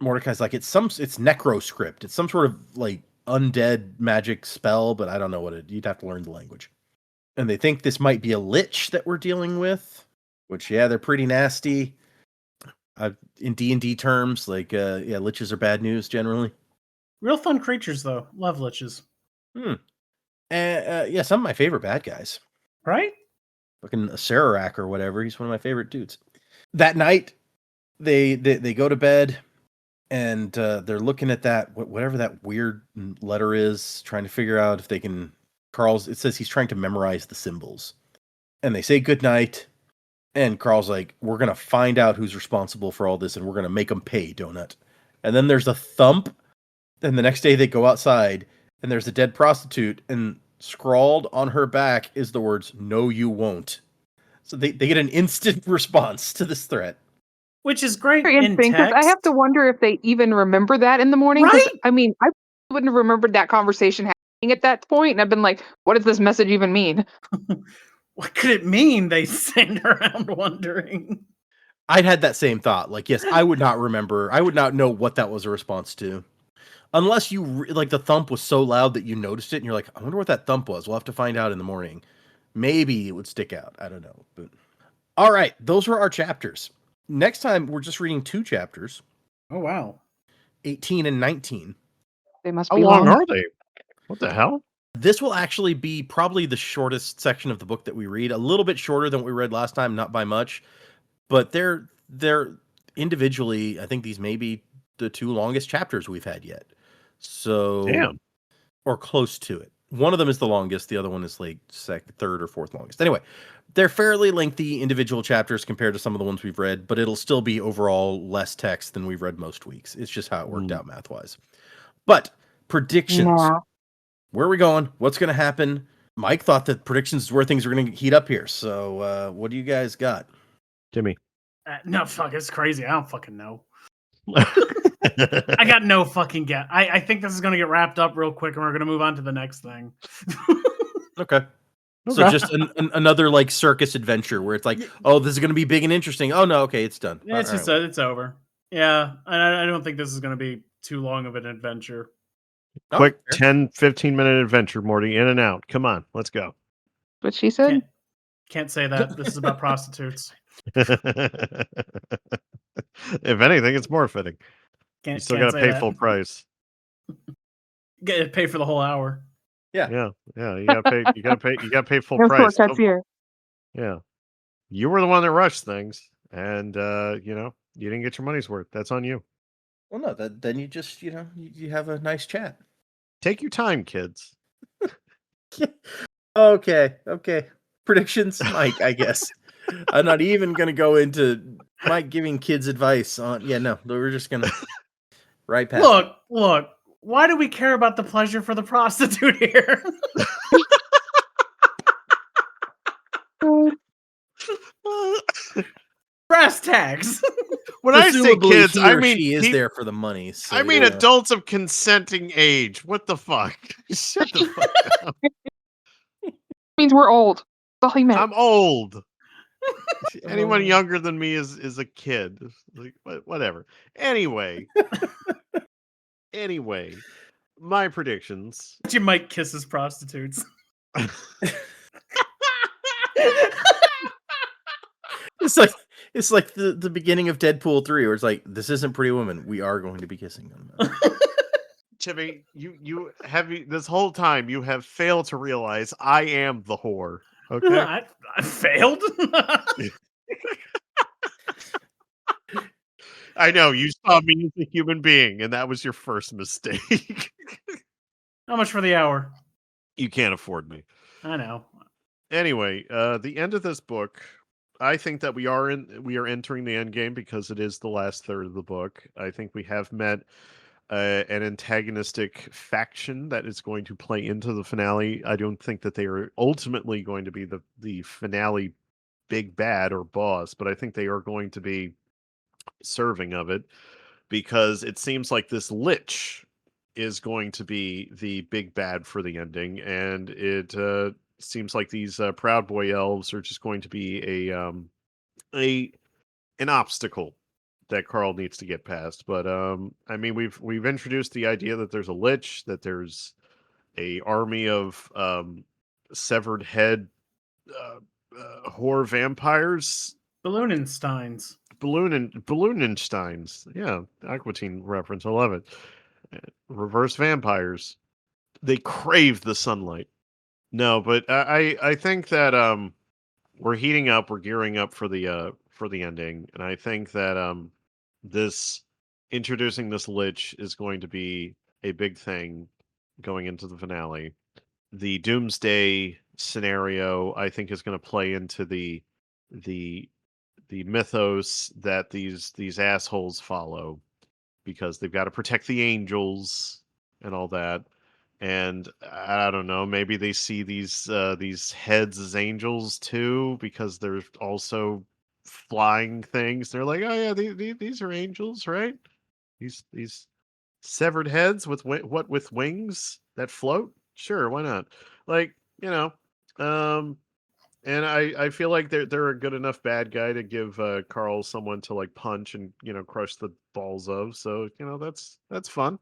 Mordecai's like, it's necroscript. It's some sort of like undead magic spell, but I don't know what it. You'd have to learn the language. And they think this might be a lich that we're dealing with, which they're pretty nasty. In D&D terms, like liches are bad news generally. Real fun creatures, though. Love liches. Some of my favorite bad guys. Right? Fucking Sararak or whatever. He's one of my favorite dudes. That night, they go to bed, and they're looking at that whatever that weird letter is, trying to figure out if they can. It says he's trying to memorize the symbols, and they say goodnight. And Carl's like, we're going to find out who's responsible for all this, and we're going to make them pay, Donut. And then there's a thump. And the next day they go outside, and there's a dead prostitute, and scrawled on her back is the words, "No, you won't." So they get an instant response to this threat. Which is great Very in interesting, 'cause I text. have to wonder if they even remember that in the morning. 'Cause, Right? I mean, I wouldn't have remembered that conversation happening at that point, and I've been like, what does this message even mean? What could it mean? They send around wondering. I'd had that same thought. Like, yes, I would not remember. I would not know what that was a response to. Unless you, like, the thump was so loud that you noticed it, and you're like, I wonder what that thump was. We'll have to find out in the morning. Maybe it would stick out. I don't know. But all right, those were our chapters. Next time, we're just reading 2 chapters. Oh, wow. 18 and 19. They must How be long long. are they? What the hell? This will actually be probably the shortest section of the book that we read. A little bit shorter than what we read last time, not by much. But they're individually, I think these may be the 2 longest chapters we've had yet. So, Damn. or close to it. One of them is the longest. The other one is like third or fourth longest. Anyway, they're fairly lengthy individual chapters compared to some of the ones we've read, but it'll still be overall less text than we've read most weeks. It's just how it worked out math-wise. But predictions. Nah. Where are we going? What's going to happen? Mike thought that predictions is where things are going to heat up here. So what do you guys got? Jimmy. No, fuck, it's crazy. I don't fucking know. I got no fucking guess. I think this is going to get wrapped up real quick, and we're going to move on to the next thing. Okay. So just another like circus adventure where it's like, oh, this is going to be big and interesting. Oh no, okay, it's done. It's just it's over. Yeah, I don't think this is going to be too long of an adventure. Quick 10, 15-minute adventure, Morty. In and out. Come on, let's go. What she said? Can't say that. This is about prostitutes. If anything, it's more fitting. You still got to pay full price. Get to pay for the whole hour. Yeah. You got to pay. You got to pay full No price. shortcuts here. Yeah, you were the one that rushed things, and you didn't get your money's worth. That's on you. Well, no, then you just you have a nice chat. Take your time, kids. Okay. Predictions, Mike, I guess. I'm not even going to go into Mike giving kids advice on. Yeah, no, we're just going to right past. Look. Why do we care about the pleasure for the prostitute here? Brass tags. When I say kids, I mean he is there for the money. So, I mean adults of consenting age. What the fuck? Shut the fuck up. Means we're old. That's all he meant. I'm old. Anyone younger than me is a kid. Like, whatever. Anyway, my predictions. You might kiss his prostitutes. It's like the beginning of Deadpool 3, where it's like, this isn't Pretty Woman. We are going to be kissing them. Jimmy, you have this whole time you have failed to realize I am the whore. Okay, I failed. I know you saw me as a human being, and that was your first mistake. How much for the hour? You can't afford me. I know. Anyway, the end of this book, I think that we are entering the end game because it is the last third of the book. I think we have met an antagonistic faction that is going to play into the finale. I don't think that they are ultimately going to be the finale big bad or boss, but I think they are going to be serving of it, because it seems like this lich is going to be the big bad for the ending, and it seems like these Proud Boy elves are just going to be an obstacle that Carl needs to get past. But I mean, we've introduced the idea that there's a lich, that there's a army of severed head uh, whore vampires, Balloonensteins. Balloonensteins. Yeah, Aqua Teen reference. I love it. Reverse vampires. They crave the sunlight. No, but I think that we're heating up, we're gearing up for the ending, and I think that this introducing this lich is going to be a big thing going into the finale. The Doomsday scenario, I think, is going to play into the the mythos that these assholes follow because they've got to protect the angels and all that. And I don't know, maybe they see these heads as angels too because they're also flying things. They're like, oh yeah, these are angels, right? These severed heads with what with wings that float. Sure, why not? Like um, and I feel like they're a good enough bad guy to give Carl someone to like punch and crush the balls of. So that's fun.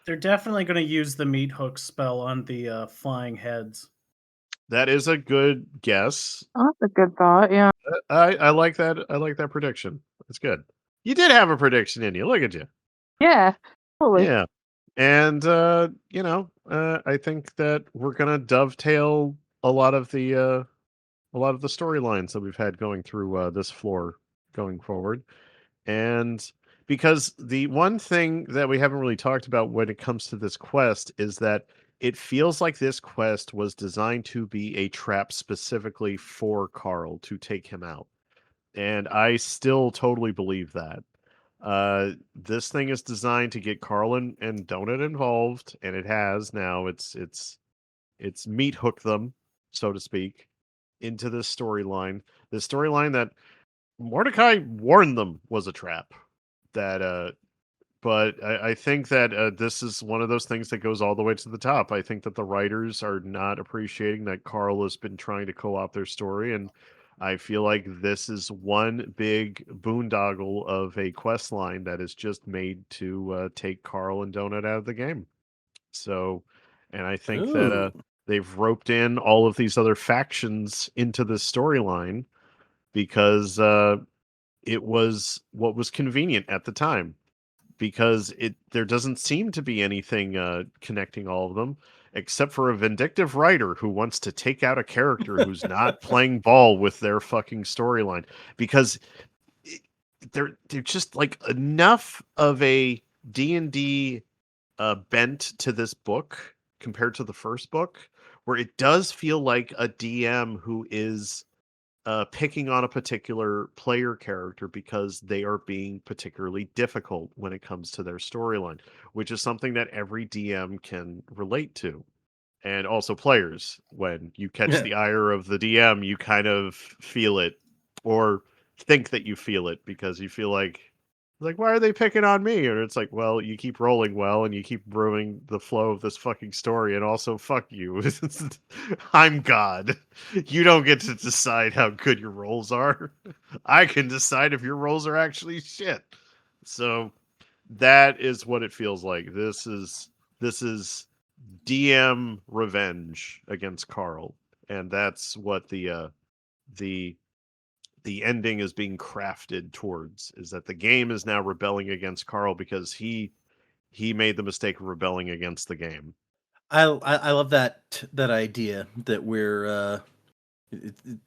They're definitely going to use the meat hook spell on the flying heads. That is a good guess. Oh, that's a good thought. Yeah. I like that. I like that prediction. That's good. You did have a prediction in you. Look at you. Yeah. Totally. Yeah. And I think that we're gonna dovetail a lot of the storylines that we've had going through this floor going forward. And because the one thing that we haven't really talked about when it comes to this quest is that it feels like this quest was designed to be a trap specifically for Carl to take him out. And I still totally believe that. This thing is designed to get Carl and Donut involved, and it has now. It's meat hook them, so to speak, into this storyline. This storyline that Mordecai warned them was a trap. That but I think that this is one of those things that goes all the way to the top. I think that the writers are not appreciating that Carl has been trying to co-opt their story, and I feel like this is one big boondoggle of a quest line that is just made to take Carl and Donut out of the game. So, and I think that Ooh. they've roped in all of these other factions into this storyline because it was what was convenient at the time because there doesn't seem to be anything connecting all of them except for a vindictive writer who wants to take out a character who's not playing ball with their fucking storyline because it, they're just like enough of a D&D bent to this book compared to the first book where it does feel like a DM who is picking on a particular player character because they are being particularly difficult when it comes to their storyline, which is something that every DM can relate to. And also players, when you catch Yeah. the ire of the DM, you kind of feel it or think that you feel it because you feel like why are they picking on me? And it's like, well, you keep rolling well and you keep ruining the flow of this fucking story and also fuck you. I'm God. You don't get to decide how good your rolls are. I can decide if your rolls are actually shit. So that is what it feels like. This is DM revenge against Carl. And that's what the the ending is being crafted towards is that the game is now rebelling against Carl because he made the mistake of rebelling against the game. I love that idea that we're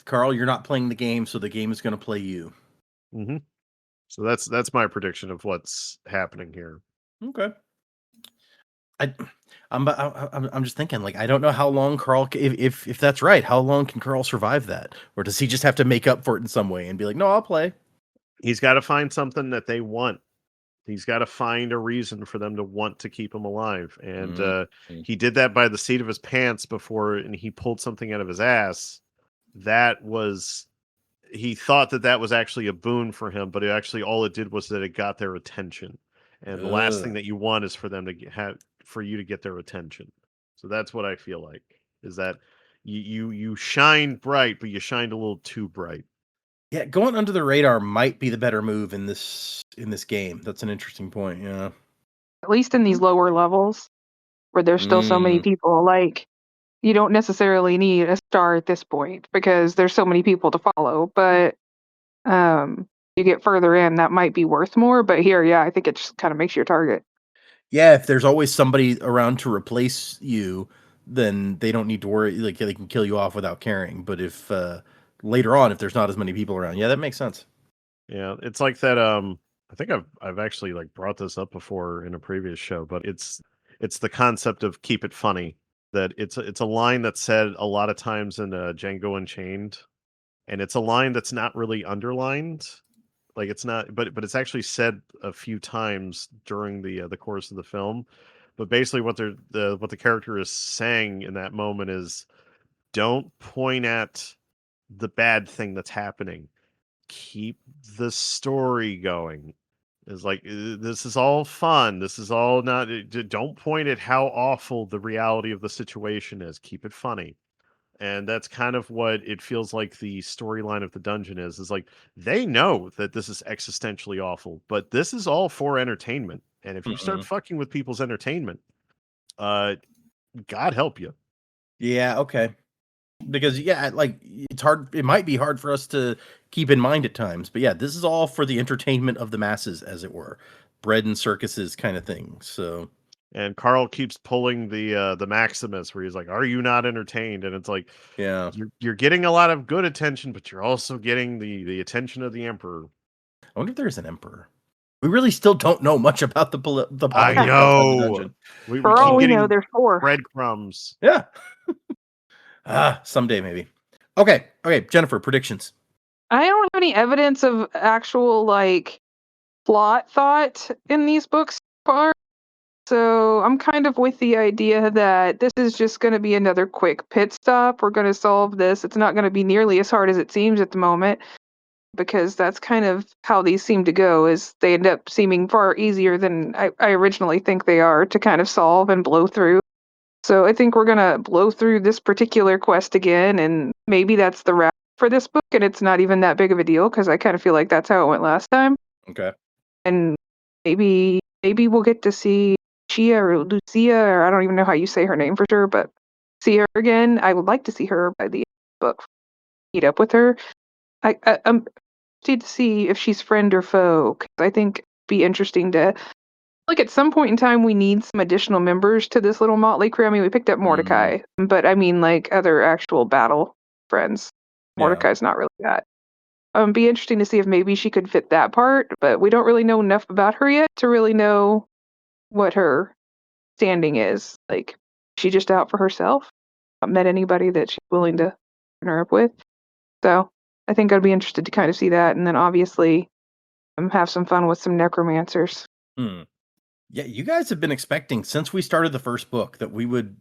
Carl, you're not playing the game, so the game is going to play you. Hmm. So that's my prediction of what's happening here. Okay. I, I'm just thinking, like, I don't know how long Carl, if that's right, how long can Carl survive that, or does he just have to make up for it in some way and be like, no, I'll play. He's got to find something that they want. He's got to find a reason for them to want to keep him alive, and he did that by the seat of his pants before, and he pulled something out of his ass. That was he thought that that was actually a boon for him, but it actually all it did was that it got their attention. And the last thing Ugh. that you want is for them to have for you to get their attention. So that's what I feel like is that you shine bright, but you shined a little too bright. Yeah, going under the radar might be the better move in this game. That's an interesting point. Yeah. At least in these lower levels where there's still so many people. Like, you don't necessarily need a star at this point because there's so many people to follow. But you get further in, that might be worth more. But here, yeah, I think it just kind of makes you a target. Yeah, if there's always somebody around to replace you, then they don't need to worry. Like they can kill you off without caring. But if later on, if there's not as many people around, yeah, that makes sense. Yeah, it's like that. I think I've actually like brought this up before in a previous show, but it's the concept of keep it funny. That it's a line that's said a lot of times in Django Unchained, and it's a line that's not really underlined. Like it's not, but it's actually said a few times during the course of the film. But basically, what the character is saying in that moment is, don't point at the bad thing that's happening. Keep the story going. It's like this is all fun. This is all not. Don't point at how awful the reality of the situation is. Keep it funny. And that's kind of what it feels like the storyline of the dungeon is like they know that this is existentially awful, but this is all for entertainment. And if you start fucking with people's entertainment, uh God help you. Yeah. Okay. Because yeah, like it's hard. It might be hard for us to keep in mind at times, but yeah, this is all for the entertainment of the masses, as it were, bread and circuses kind of thing. So And Carl keeps pulling the Maximus where he's like, "Are you not entertained?" And it's like, yeah, you're getting a lot of good attention, but you're also getting the attention of the Emperor. I wonder if there's an emperor. We really still don't know much about the I politics outside the know. dungeon. We For all keep we know, getting there's 4. breadcrumbs. Yeah. Someday maybe. Okay. Jennifer, predictions. I don't have any evidence of actual like plot thought in these books so far. So I'm kind of with the idea that this is just going to be another quick pit stop. We're going to solve this. It's not going to be nearly as hard as it seems at the moment because that's kind of how these seem to go is they end up seeming far easier than I originally think they are to kind of solve and blow through. So I think we're going to blow through this particular quest again, and maybe that's the wrap for this book, and it's not even that big of a deal because I kind of feel like that's how it went last time. Okay. And maybe we'll get to see Chia or Lucia, or I don't even know how you say her name for sure, but see her again. I would like to see her by the end of the book, meet up with her. I'm interested to see if she's friend or foe, 'cause I think it'd be interesting to like at some point in time we need some additional members to this little motley crew. I mean, we picked up Mordecai, but I mean like other actual battle friends. Yeah. Mordecai's not really that. Be interesting to see if maybe she could fit that part, but we don't really know enough about her yet to really know what her standing is. Like, is she just out for herself? Not met anybody that she's willing to partner up with. So I think I'd be interested to kind of see that, and then obviously have some fun with some necromancers. Yeah, you guys have been expecting since we started the first book that we would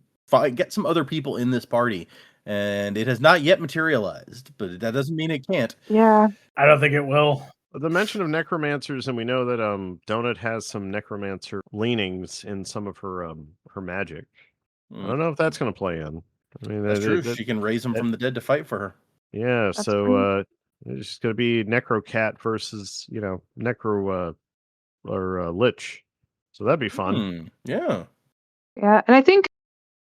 get some other people in this party, and it has not yet materialized, but that doesn't mean it can't. Yeah. I don't think it will. The mention of necromancers, and we know that Donut has some necromancer leanings in some of her magic. I don't know if that's going to play in. I mean, That's true. She can raise them from the dead to fight for her. Yeah, That's so it's going to be Necrocat versus Necro or Lich, so that'd be fun. Yeah. Yeah, and I think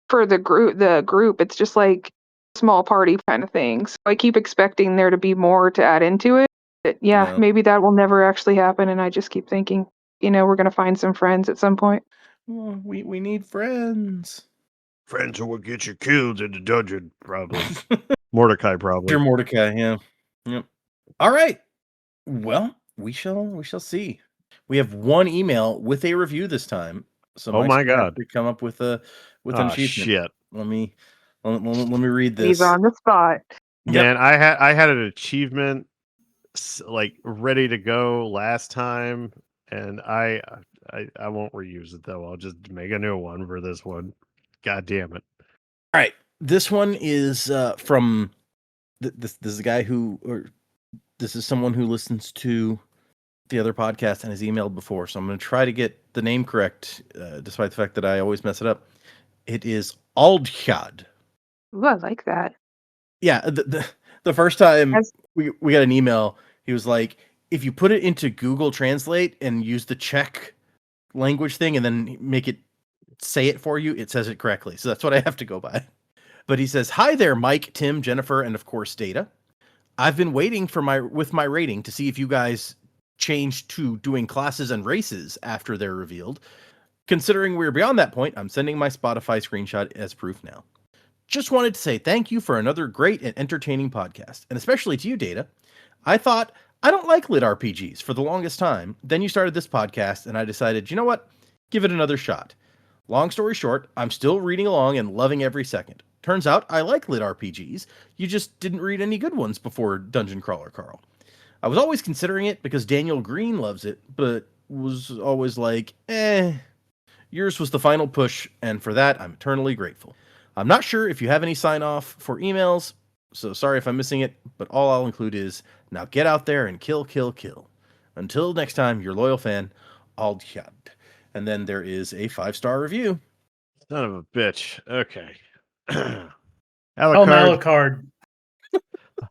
for the group, it's just like small party kind of thing. So I keep expecting there to be more to add into it. But yeah, maybe that will never actually happen, and I just keep thinking, we're gonna find some friends at some point. Well, we need friends. Friends who will get you killed in the dungeon, probably. Mordecai, probably. Dear Mordecai, yeah. Yep. All right. Well, we shall see. We have one email with a review this time. So Oh my God. to come up with an achievement. Shit. Let me read this. He's on the spot. Man, I had an achievement like ready to go last time, and I won't reuse it though. I'll just make a new one for this one. God damn it. All right. This one is from this is a guy this is someone who listens to the other podcast and has emailed before. So I'm going to try to get the name correct, despite the fact that I always mess it up. It is Aldchad. Ooh, I like that. Yeah. The first time As- we got an email, he was like, if you put it into Google Translate and use the Czech language thing and then make it say it for you, it says it correctly. So that's what I have to go by. But he says, "Hi there, Mike, Tim, Jennifer, and of course Data. I've been waiting for my rating to see if you guys changed to doing classes and races after they're revealed. Considering we're beyond that point, I'm sending my Spotify screenshot as proof now. Just wanted to say thank you for another great and entertaining podcast, and especially to you, Data. I thought, I don't like lit RPGs for the longest time. Then you started this podcast, and I decided, you know what? Give it another shot. Long story short, I'm still reading along and loving every second. Turns out I like lit RPGs. You just didn't read any good ones before Dungeon Crawler Carl. I was always considering it because Daniel Green loves it, but was always like, Yours was the final push, and for that, I'm eternally grateful. I'm not sure if you have any sign-off for emails, so sorry if I'm missing it, but all I'll include is, now get out there and kill, kill, kill. Until next time, your loyal fan, Aldhjad." And then there is a 5-star review. Son of a bitch. Okay. Oh, Alucard. Malacard.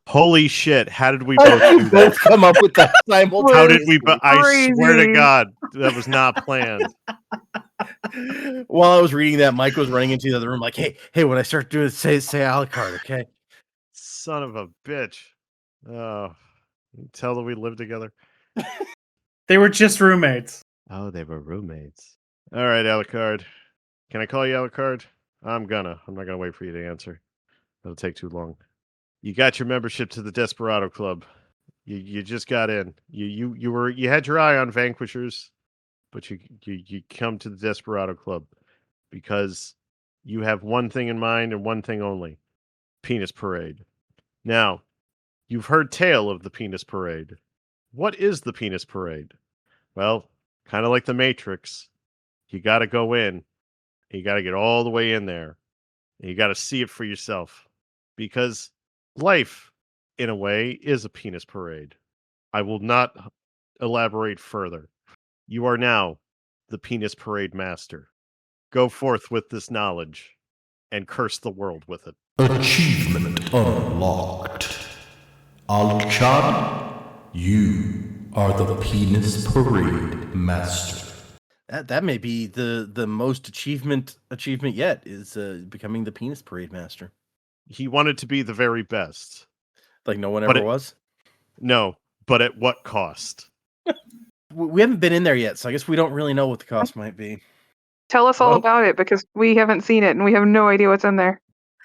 Holy shit. How did we How both did do you that? both come up with that simultaneously? How did we? I swear to Crazy. God, that was not planned. While I was reading that, Mike was running into the other room like, hey, when I start doing it, say Alucard, okay? Son of a bitch. Oh, tell that we live together. They were just roommates. Oh, they were roommates. All right, Alucard. Can I call you Alucard? I'm not gonna wait for you to answer. It'll take too long. You got your membership to the Desperado Club. You just got in. You had your eye on Vanquishers, but you come to the Desperado Club because you have one thing in mind and one thing only: Penis Parade. Now, you've heard tale of the Penis Parade. What is the Penis Parade? Well, kind of like the Matrix. You got to go in. You got to get all the way in there. And you got to see it for yourself. Because life, in a way, is a penis parade. I will not elaborate further. You are now the penis parade master. Go forth with this knowledge and curse the world with it. Achievement unlocked. Alchad, you are the Penis Parade Master. That may be the most achievement yet, is becoming the Penis Parade Master. He wanted to be the very best. Like no one But ever was? No, but at what cost? We haven't been in there yet, so I guess we don't really know what the cost might be. Tell us all Well- about it because we haven't seen it and we have no idea what's in there.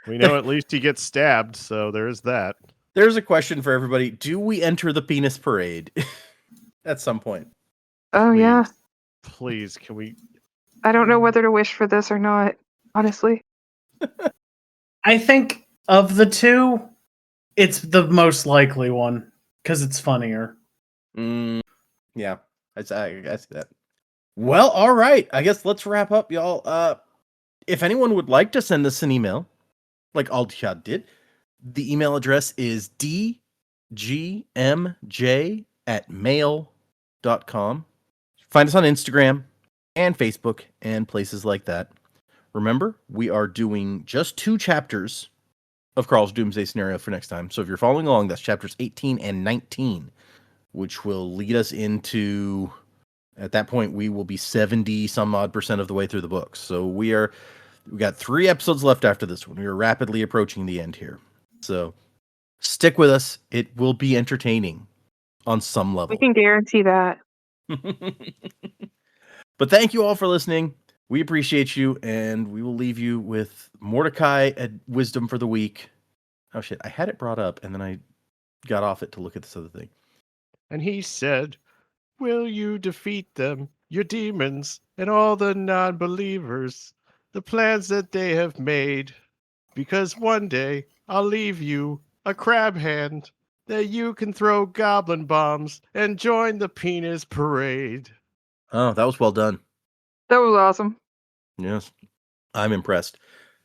We know at least he gets stabbed, so there is that. There's a question for everybody. Do we enter the Penis Parade at some point? Oh, yeah. Please, can we? I don't know whether to wish for this or not, honestly. I think of the two, it's the most likely one because it's funnier. Yeah, I see that. Well, all right. I guess let's wrap up, y'all. If anyone would like to send us an email, like Aldhjad did, the email address is dgmj@mail.com. Find us on Instagram and Facebook and places like that. Remember, we are doing just 2 chapters of Carl's Doomsday scenario for next time. So if you're following along, that's chapters 18 and 19, which will lead us into, at that point, we will be 70 some odd % of the way through the books. So we got 3 episodes left after this one. We are rapidly approaching the end here. So stick with us. It will be entertaining on some level. We can guarantee that. But thank you all for listening. We appreciate you, and we will leave you with Mordecai at Wisdom for the Week. Oh shit, I had it brought up, and then I got off it to look at this other thing. And he said, "Will you defeat them, your demons, and all the non-believers, the plans that they have made? Because one day I'll leave you a crab hand that you can throw goblin bombs and join the penis parade." Oh, that was well done. That was awesome. Yes, I'm impressed.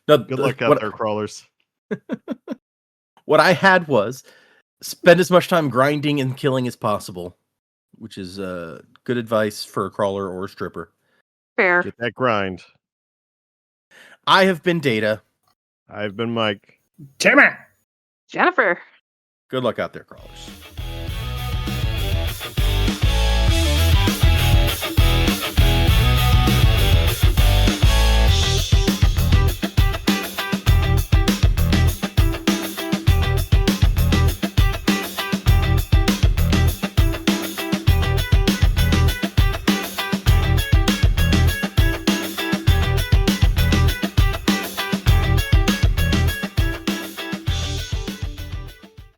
Now, Good luck out there, crawlers. What I had was spend as much time grinding and killing as possible, which is good advice for a crawler or a stripper. Fair. Get that grind. I have been Data. I've been Mike. Damn it! Jennifer. Good luck out there, crawlers.